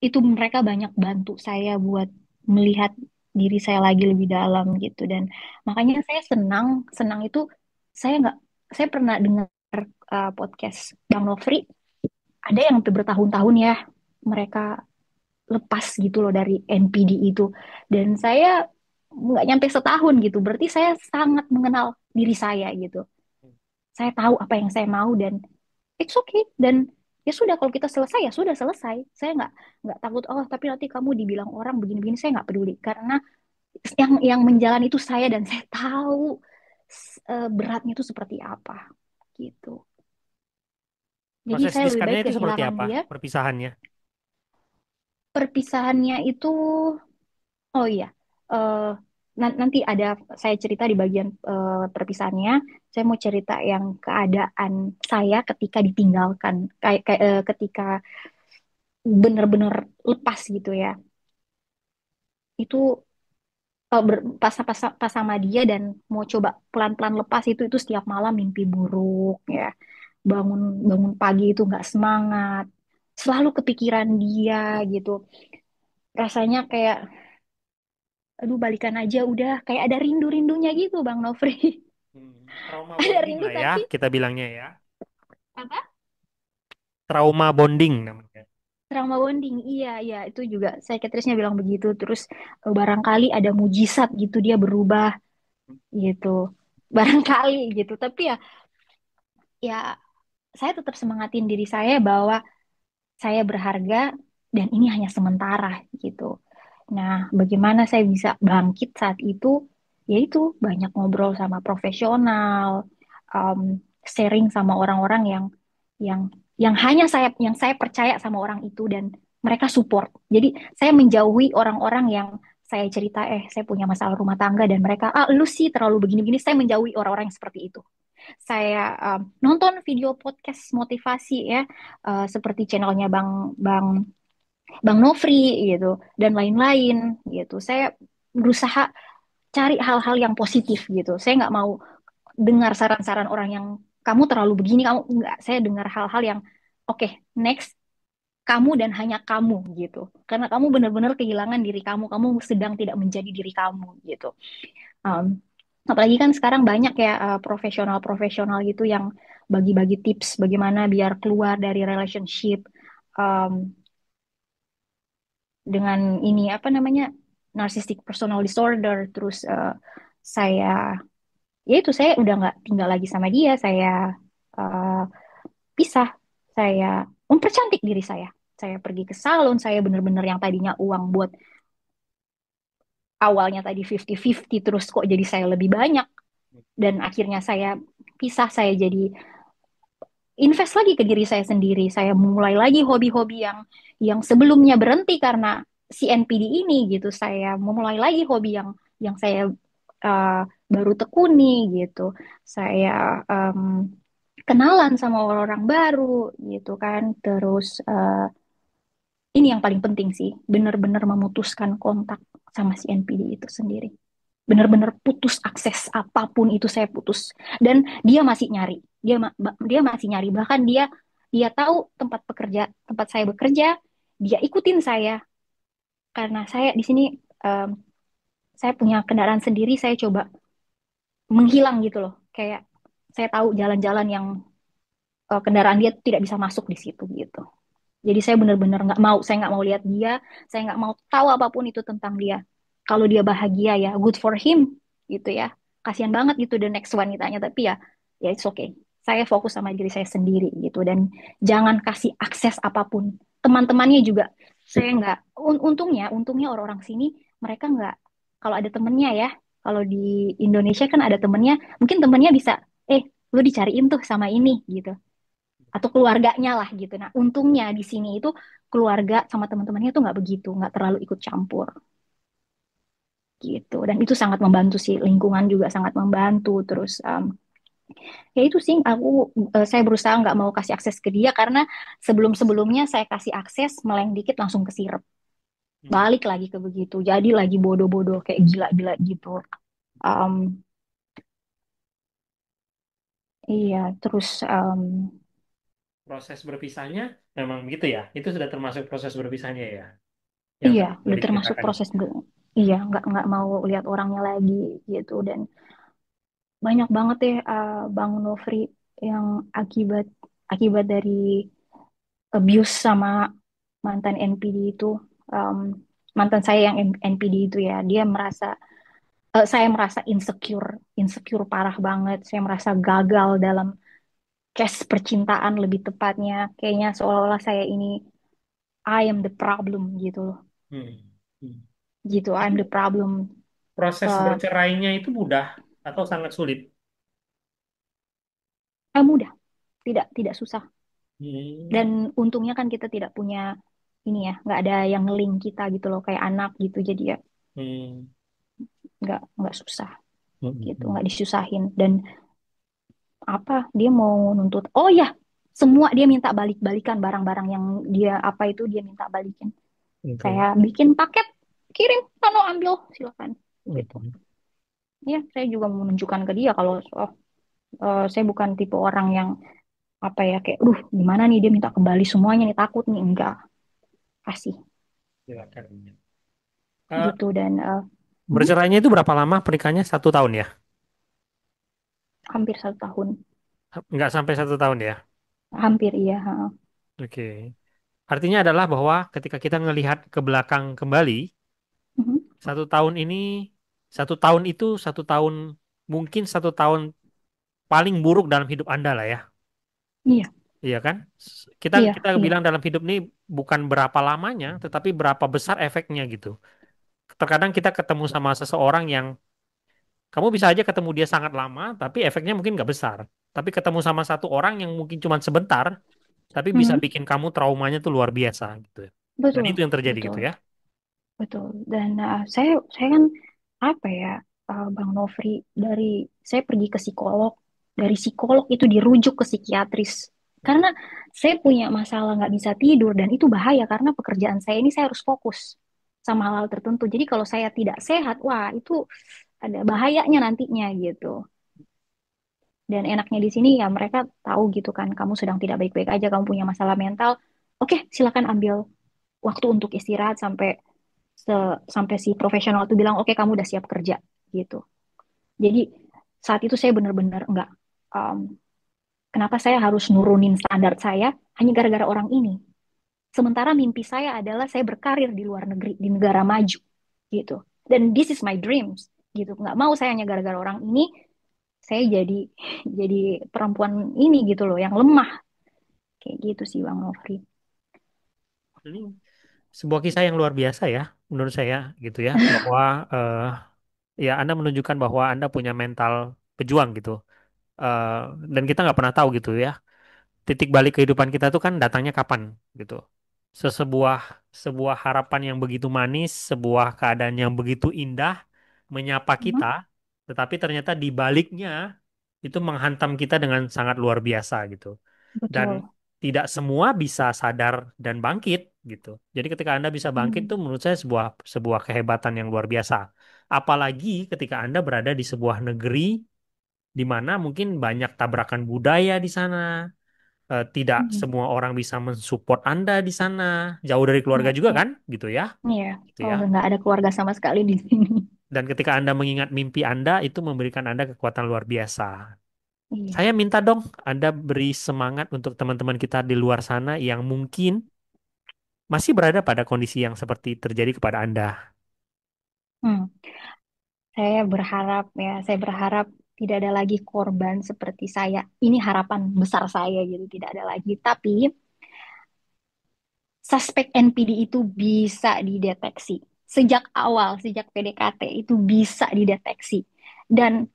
[SPEAKER 2] Itu mereka banyak bantu saya buat melihat diri saya lagi lebih dalam gitu. Dan makanya saya senang senang itu, saya nggak saya pernah dengar podcast Bang Nofri, ada yang sampai bertahun-tahun ya mereka lepas gitu loh dari NPD itu. Dan saya nggak nyampe setahun gitu, berarti saya sangat mengenal diri saya gitu. Saya tahu apa yang saya mau, dan it's okay. Dan ya sudah, kalau kita selesai ya sudah selesai. Saya nggak takut, oh tapi nanti kamu dibilang orang begini-begini. Saya nggak peduli, karena yang menjalani itu saya, dan saya tahu beratnya itu seperti apa gitu. Jadi
[SPEAKER 1] Proses
[SPEAKER 2] saya lebih
[SPEAKER 1] diskarnya
[SPEAKER 2] baik
[SPEAKER 1] itu seperti
[SPEAKER 2] kehilangan
[SPEAKER 1] apa?
[SPEAKER 2] dia.
[SPEAKER 1] Perpisahannya.
[SPEAKER 2] Perpisahannya itu, oh iya, eh, nanti ada saya cerita di bagian perpisahannya. Saya mau cerita yang keadaan saya ketika ditinggalkan, ketika bener-bener lepas gitu ya. Itu pas sama dia dan mau coba pelan-pelan lepas, itu setiap malam mimpi buruk ya. Bangun bangun pagi itu nggak semangat, selalu kepikiran dia gitu. Rasanya kayak, aduh balikan aja udah, kayak ada rindu-rindunya gitu Bang Nofri.
[SPEAKER 1] Trauma
[SPEAKER 2] Ada
[SPEAKER 1] bonding
[SPEAKER 2] rindu
[SPEAKER 1] lah ya,
[SPEAKER 2] tapi
[SPEAKER 1] kita bilangnya ya.
[SPEAKER 2] apa?
[SPEAKER 1] Trauma bonding namanya.
[SPEAKER 2] Trauma bonding. Iya, iya, itu juga psikiatrisnya bilang begitu. Terus barangkali ada mujizat gitu dia berubah gitu. Barangkali gitu. Tapi ya saya tetap semangatin diri saya bahwa saya berharga dan ini hanya sementara gitu. Nah, bagaimana saya bisa bangkit saat itu? Yaitu banyak ngobrol sama profesional, um, sharing sama orang-orang yang yang saya percaya sama orang itu, dan mereka support. Jadi saya menjauhi orang-orang yang saya cerita, saya punya masalah rumah tangga, dan mereka, lu sih terlalu begini-begini. Saya menjauhi orang-orang yang seperti itu. Saya nonton video podcast motivasi ya, seperti channelnya Bang Bang Bang Nofri gitu, dan lain-lain gitu. Saya berusaha cari hal-hal yang positif gitu. Saya nggak mau dengar saran-saran orang yang kamu terlalu begini, kamu nggak. Saya dengar hal-hal yang oke, next, kamu dan hanya kamu gitu. Karena kamu benar-benar kehilangan diri kamu sedang tidak menjadi diri kamu gitu. Um, Apalagi kan sekarang banyak ya profesional-profesional gitu yang bagi-bagi tips bagaimana biar keluar dari relationship, um, dengan ini apa namanya, narcissistic personal disorder. Terus saya, ya itu saya udah nggak tinggal lagi sama dia. Saya eh, pisah. Saya mempercantik diri saya. Saya pergi ke salon. Saya bener-bener yang tadinya uang buat awalnya tadi 50-50, terus kok jadi saya lebih banyak. Dan akhirnya saya pisah. Saya jadi invest lagi ke diri saya sendiri. Saya mulai lagi hobi-hobi yang sebelumnya berhenti karena si NPD ini gitu. Saya memulai lagi hobi yang saya uh, baru tekuni gitu. Saya kenalan sama orang-orang baru gitu kan. Terus ini yang paling penting sih, benar-benar memutuskan kontak sama si NPD itu sendiri. Benar-benar putus akses apapun itu saya putus. Dan dia masih nyari. Dia masih nyari. Bahkan dia tahu tempat saya bekerja, dia ikutin saya karena saya di sini em, saya punya kendaraan sendiri, saya coba menghilang gitu loh. Kayak saya tahu jalan-jalan yang kendaraan dia tidak bisa masuk di situ gitu. Jadi saya benar-benar nggak mau, saya nggak mau lihat dia, saya nggak mau tahu apapun itu tentang dia. Kalau dia bahagia ya good for him gitu ya. Kasihan banget gitu the next wanitanya, tapi ya ya it's okay. Saya fokus sama diri saya sendiri gitu dan jangan kasih akses apapun. Teman-temannya juga saya nggak. Untungnya orang-orang sini mereka nggak. Kalau ada temennya ya, kalau di Indonesia kan ada temennya, mungkin temennya bisa, lu dicariin tuh sama ini gitu atau keluarganya lah gitu. Nah, untungnya di sini itu keluarga sama teman-temannya tuh nggak begitu, nggak terlalu ikut campur gitu. Dan itu sangat membantu sih, lingkungan juga sangat membantu. Terus ya itu sih, saya berusaha nggak mau kasih akses ke dia karena sebelum-sebelumnya saya kasih akses, meleng dikit langsung kesirep.
[SPEAKER 1] Hmm.
[SPEAKER 2] Balik lagi ke begitu, jadi lagi bodoh-bodoh kayak gila-gila gitu. Um, iya, terus
[SPEAKER 1] Proses berpisahnya memang begitu ya. Itu sudah termasuk proses berpisahnya ya, yang
[SPEAKER 2] iya,
[SPEAKER 1] tadi sudah
[SPEAKER 2] udah termasuk
[SPEAKER 1] diceritakan.
[SPEAKER 2] iya, nggak mau lihat orangnya lagi gitu. Dan banyak banget ya Bang Nofri yang akibat akibat dari abuse sama mantan NPD itu. Em, Mantan saya yang NPD itu ya, saya merasa insecure, insecure parah banget. Saya merasa gagal dalam case percintaan, lebih tepatnya kayaknya seolah-olah saya ini I am the problem gitu loh.
[SPEAKER 1] Hmm. Hmm.
[SPEAKER 2] Gitu, I'm the
[SPEAKER 1] Itu
[SPEAKER 2] problem.
[SPEAKER 1] proses
[SPEAKER 2] Eh,
[SPEAKER 1] bercerainya itu mudah atau sangat sulit?
[SPEAKER 2] Mudah, tidak susah. Dan
[SPEAKER 1] Hmm.
[SPEAKER 2] untungnya kan kita tidak punya ini ya, nggak ada yang link kita gitu loh kayak anak gitu. Jadi ya
[SPEAKER 1] Hmm.
[SPEAKER 2] nggak susah
[SPEAKER 1] Hmm.
[SPEAKER 2] gitu,
[SPEAKER 1] Hmm.
[SPEAKER 2] nggak disusahin. Dan apa dia mau nuntut? Oh ya, semua dia minta balik-balikan barang-barang yang dia apa itu dia minta balikin. Saya
[SPEAKER 1] Oke.
[SPEAKER 2] bikin paket, kirim, kalau ambil silakan gitu.
[SPEAKER 1] Hmm.
[SPEAKER 2] Ya, saya juga mau menunjukkan ke dia kalau saya bukan tipe orang yang apa ya kayak, gimana nih dia minta kembali semuanya nih takut nih enggak kasih
[SPEAKER 1] Silakan. Eh,
[SPEAKER 2] gitu dan hmm,
[SPEAKER 1] bercerainya itu berapa lama pernikahannya? 1 tahun ya?
[SPEAKER 2] hampir 1 tahun,
[SPEAKER 1] Nggak sampai 1 tahun ya?
[SPEAKER 2] hampir iya. Ha.
[SPEAKER 1] Oke. Artinya adalah bahwa ketika kita melihat ke belakang kembali,
[SPEAKER 2] Mhm.
[SPEAKER 1] 1 tahun ini, 1 tahun itu 1 tahun, mungkin 1 tahun paling buruk dalam hidup Anda lah ya.
[SPEAKER 2] Iya,
[SPEAKER 1] Iya kan? Kita
[SPEAKER 2] iya,
[SPEAKER 1] kita
[SPEAKER 2] iya,
[SPEAKER 1] bilang dalam hidup ini bukan berapa lamanya, tetapi berapa besar efeknya gitu. Terkadang kita ketemu sama seseorang yang kamu bisa aja ketemu dia sangat lama, tapi efeknya mungkin nggak besar. Tapi ketemu sama satu orang yang mungkin cuma sebentar, tapi bisa
[SPEAKER 2] Mhm.
[SPEAKER 1] bikin kamu traumanya tuh luar biasa gitu. Dan
[SPEAKER 2] Betul,
[SPEAKER 1] itu yang terjadi gitu
[SPEAKER 2] betul,
[SPEAKER 1] ya.
[SPEAKER 2] betul. Dan saya kan apa ya, Bang Nofri, dari saya pergi ke psikolog, dari psikolog itu dirujuk ke psikiatris
[SPEAKER 1] Hmm.
[SPEAKER 2] karena saya punya masalah nggak bisa tidur dan itu bahaya karena pekerjaan saya ini saya harus fokus sama hal-hal tertentu. Jadi kalau saya tidak sehat, wah itu ada bahayanya nantinya gitu. Dan enaknya di sini ya mereka tahu gitu kan, kamu sedang tidak baik-baik aja, kamu punya masalah mental. Oke, silakan ambil waktu untuk istirahat sampai si profesional itu bilang, oke kamu udah siap kerja gitu. Jadi saat itu saya benar-benar enggak. um, Kenapa saya harus nurunin standar saya hanya gara-gara orang ini? Sementara mimpi saya adalah saya berkarir di luar negeri, di negara maju gitu. Dan this is my dreams gitu. Nggak mau saya hanya gara-gara orang ini saya jadi jadi perempuan ini gitu loh yang lemah kayak gitu sih Bang Nofri.
[SPEAKER 1] Ini sebuah kisah yang luar biasa ya, menurut saya gitu ya, bahwa eh, ya Anda menunjukkan bahwa Anda punya mental pejuang gitu. Eh, dan kita nggak pernah tahu gitu ya, titik balik kehidupan kita tuh kan datangnya kapan gitu. Sebuah sebuah harapan yang begitu manis, sebuah keadaan yang begitu indah menyapa kita,
[SPEAKER 2] Mhm,
[SPEAKER 1] tetapi ternyata di baliknya itu menghantam kita dengan sangat luar biasa gitu. Dan
[SPEAKER 2] betul.
[SPEAKER 1] tidak semua bisa sadar dan bangkit gitu. Jadi ketika Anda bisa bangkit
[SPEAKER 2] Hmm,
[SPEAKER 1] itu menurut saya sebuah sebuah kehebatan yang luar biasa. Apalagi ketika Anda berada di sebuah negeri di mana mungkin banyak tabrakan budaya di sana, tidak
[SPEAKER 2] hmm.
[SPEAKER 1] semua orang bisa mensupport Anda di sana, jauh dari
[SPEAKER 2] Ya,
[SPEAKER 1] keluarga juga
[SPEAKER 2] ya,
[SPEAKER 1] kan, gitu ya,
[SPEAKER 2] ya.
[SPEAKER 1] gitu
[SPEAKER 2] Oh,
[SPEAKER 1] ya.
[SPEAKER 2] nggak ada keluarga sama sekali di sini.
[SPEAKER 1] Dan ketika Anda mengingat mimpi Anda, itu memberikan Anda kekuatan luar biasa. Saya
[SPEAKER 2] Iya.
[SPEAKER 1] minta dong Anda beri semangat untuk teman-teman kita di luar sana yang mungkin masih berada pada kondisi yang seperti terjadi kepada Anda.
[SPEAKER 2] Hmm. Saya berharap tidak ada lagi korban seperti saya. Ini harapan besar saya gitu, tidak ada lagi. Tapi suspek NPD itu bisa dideteksi sejak awal, sejak PDKT itu bisa dideteksi. Dan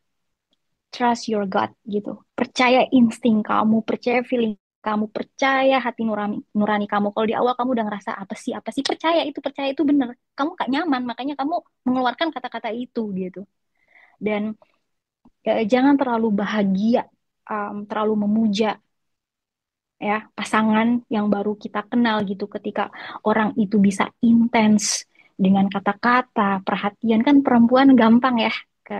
[SPEAKER 2] trust your gut gitu. Percaya insting kamu, percaya feeling kamu, percaya hati nurani, nurani kamu. Kalau di awal kamu udah ngerasa apa sih, percaya itu bener. Kamu gak nyaman, makanya kamu mengeluarkan kata-kata itu gitu. Dan jangan terlalu bahagia, terlalu memuja ya pasangan yang baru kita kenal gitu ketika orang itu bisa intens dengan kata-kata perhatian kan perempuan gampang ya ke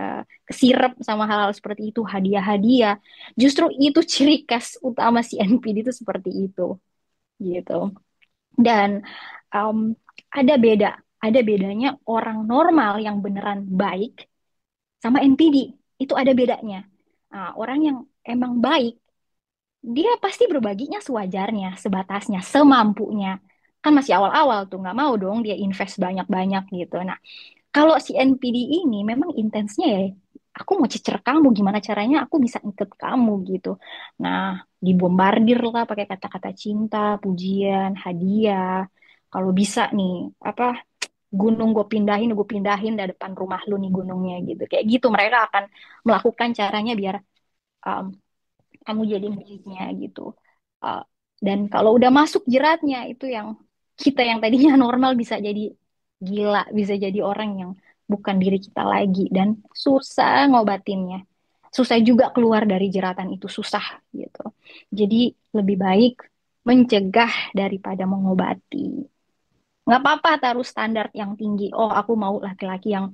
[SPEAKER 2] kesirep sama hal-hal seperti itu hadiah-hadiah justru itu ciri khas utama si NPD itu seperti itu gitu dan um, ada beda ada bedanya orang normal yang beneran baik sama NPD itu ada bedanya. Nah, orang yang emang baik dia pasti berbaginya sewajarnya, sebatasnya, semampunya. Kan masih awal-awal tuh, nggak mau dong dia invest banyak-banyak gitu. Nah, kalau si NPD ini memang intensnya ya, aku mau cecer kamu, gimana caranya aku bisa ikat kamu gitu. Nah, dibombardir lah pakai kata-kata cinta, pujian, hadiah. Kalau bisa nih, apa gunung gue pindahin dari depan rumah lu nih gunungnya gitu. Kayak gitu mereka akan melakukan caranya biar um, kamu jadi miliknya gitu. Uh, dan kalau udah masuk jeratnya itu yang kita yang tadinya normal bisa jadi gila, bisa jadi orang yang bukan diri kita lagi dan susah ngobatinnya. Susah juga keluar dari jeratan itu susah gitu. Jadi lebih baik mencegah daripada mengobati. Nggak apa-apa taruh standar yang tinggi. Oh, aku mau laki-laki yang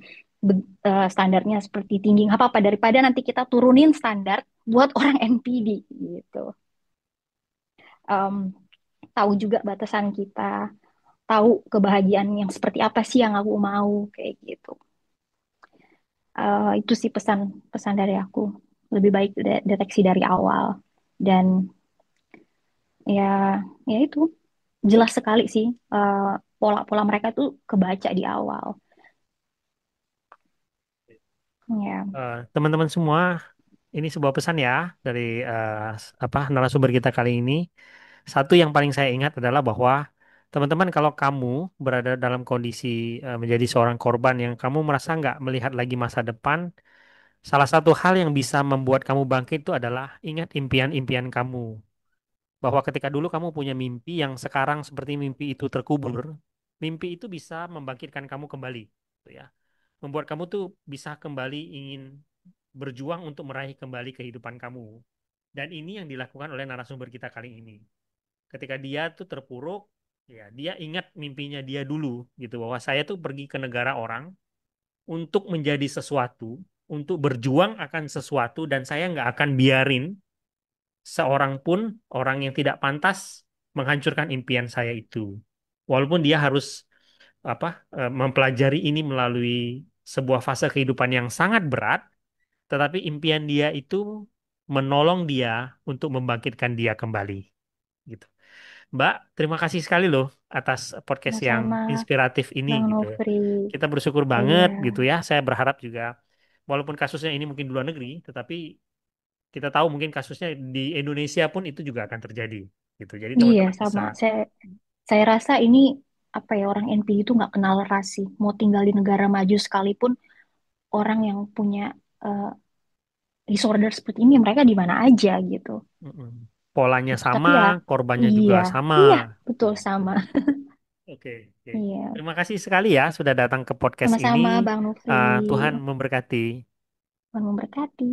[SPEAKER 2] standarnya seperti tinggi. Nggak apa-apa daripada nanti kita turunin standar buat orang NPD gitu. Em, tahu juga batasan kita, tahu kebahagiaan yang seperti apa sih yang aku mau kayak gitu. Itu sih pesan dari aku. Lebih baik deteksi dari awal dan ya ya itu jelas sekali sih pola-pola mereka tuh kebaca di awal. Ya.
[SPEAKER 1] Teman-teman semua, ini sebuah pesan ya dari apa narasumber kita kali ini. Satu yang paling saya ingat adalah bahwa teman-teman kalau kamu berada dalam kondisi menjadi seorang korban yang kamu merasa nggak melihat lagi masa depan, salah satu hal yang bisa membuat kamu bangkit itu adalah ingat impian-impian kamu. Bahwa ketika dulu kamu punya mimpi yang sekarang seperti mimpi itu terkubur, mimpi itu bisa membangkitkan kamu kembali, gitu ya. Membuat kamu tuh bisa kembali ingin berjuang untuk meraih kembali kehidupan kamu. Dan ini yang dilakukan oleh narasumber kita kali ini. Ketika dia tuh terpuruk, ya dia ingat mimpinya dia dulu gitu bahwa saya tuh pergi ke negara orang untuk menjadi sesuatu, untuk berjuang akan sesuatu dan saya nggak akan biarin seorang pun orang yang tidak pantas menghancurkan impian saya itu. Walaupun dia harus apa mempelajari ini melalui sebuah fase kehidupan yang sangat berat, tetapi impian dia itu menolong dia untuk membangkitkan dia kembali gitu. Mbak, terima kasih sekali loh atas podcast yang
[SPEAKER 2] Sama-sama,
[SPEAKER 1] inspiratif ini
[SPEAKER 2] Bang
[SPEAKER 1] gitu.
[SPEAKER 2] Nofri.
[SPEAKER 1] Kita bersyukur
[SPEAKER 2] Iya,
[SPEAKER 1] banget gitu ya. Saya berharap juga, walaupun kasusnya ini mungkin di luar negeri, tetapi kita tahu mungkin kasusnya di Indonesia pun itu juga akan terjadi gitu. Jadi
[SPEAKER 2] iya
[SPEAKER 1] teman-teman bisa,
[SPEAKER 2] sama. Saya rasa ini apa ya, orang NPI itu nggak kenal ras sih. Mau tinggal di negara maju sekalipun, orang yang punya eh, disorder seperti ini mereka di mana aja gitu.
[SPEAKER 1] mm-mm, polanya
[SPEAKER 2] Gitu. Tapi
[SPEAKER 1] sama,
[SPEAKER 2] ya,
[SPEAKER 1] korbannya juga
[SPEAKER 2] iya,
[SPEAKER 1] sama.
[SPEAKER 2] iya betul
[SPEAKER 1] Gitu.
[SPEAKER 2] sama.
[SPEAKER 1] Oke, oke.
[SPEAKER 2] Iya,
[SPEAKER 1] Terima kasih sekali ya sudah datang ke podcast ini.
[SPEAKER 2] sama-sama Bang Nofri.
[SPEAKER 1] Tuhan memberkati.
[SPEAKER 2] Tuhan memberkati.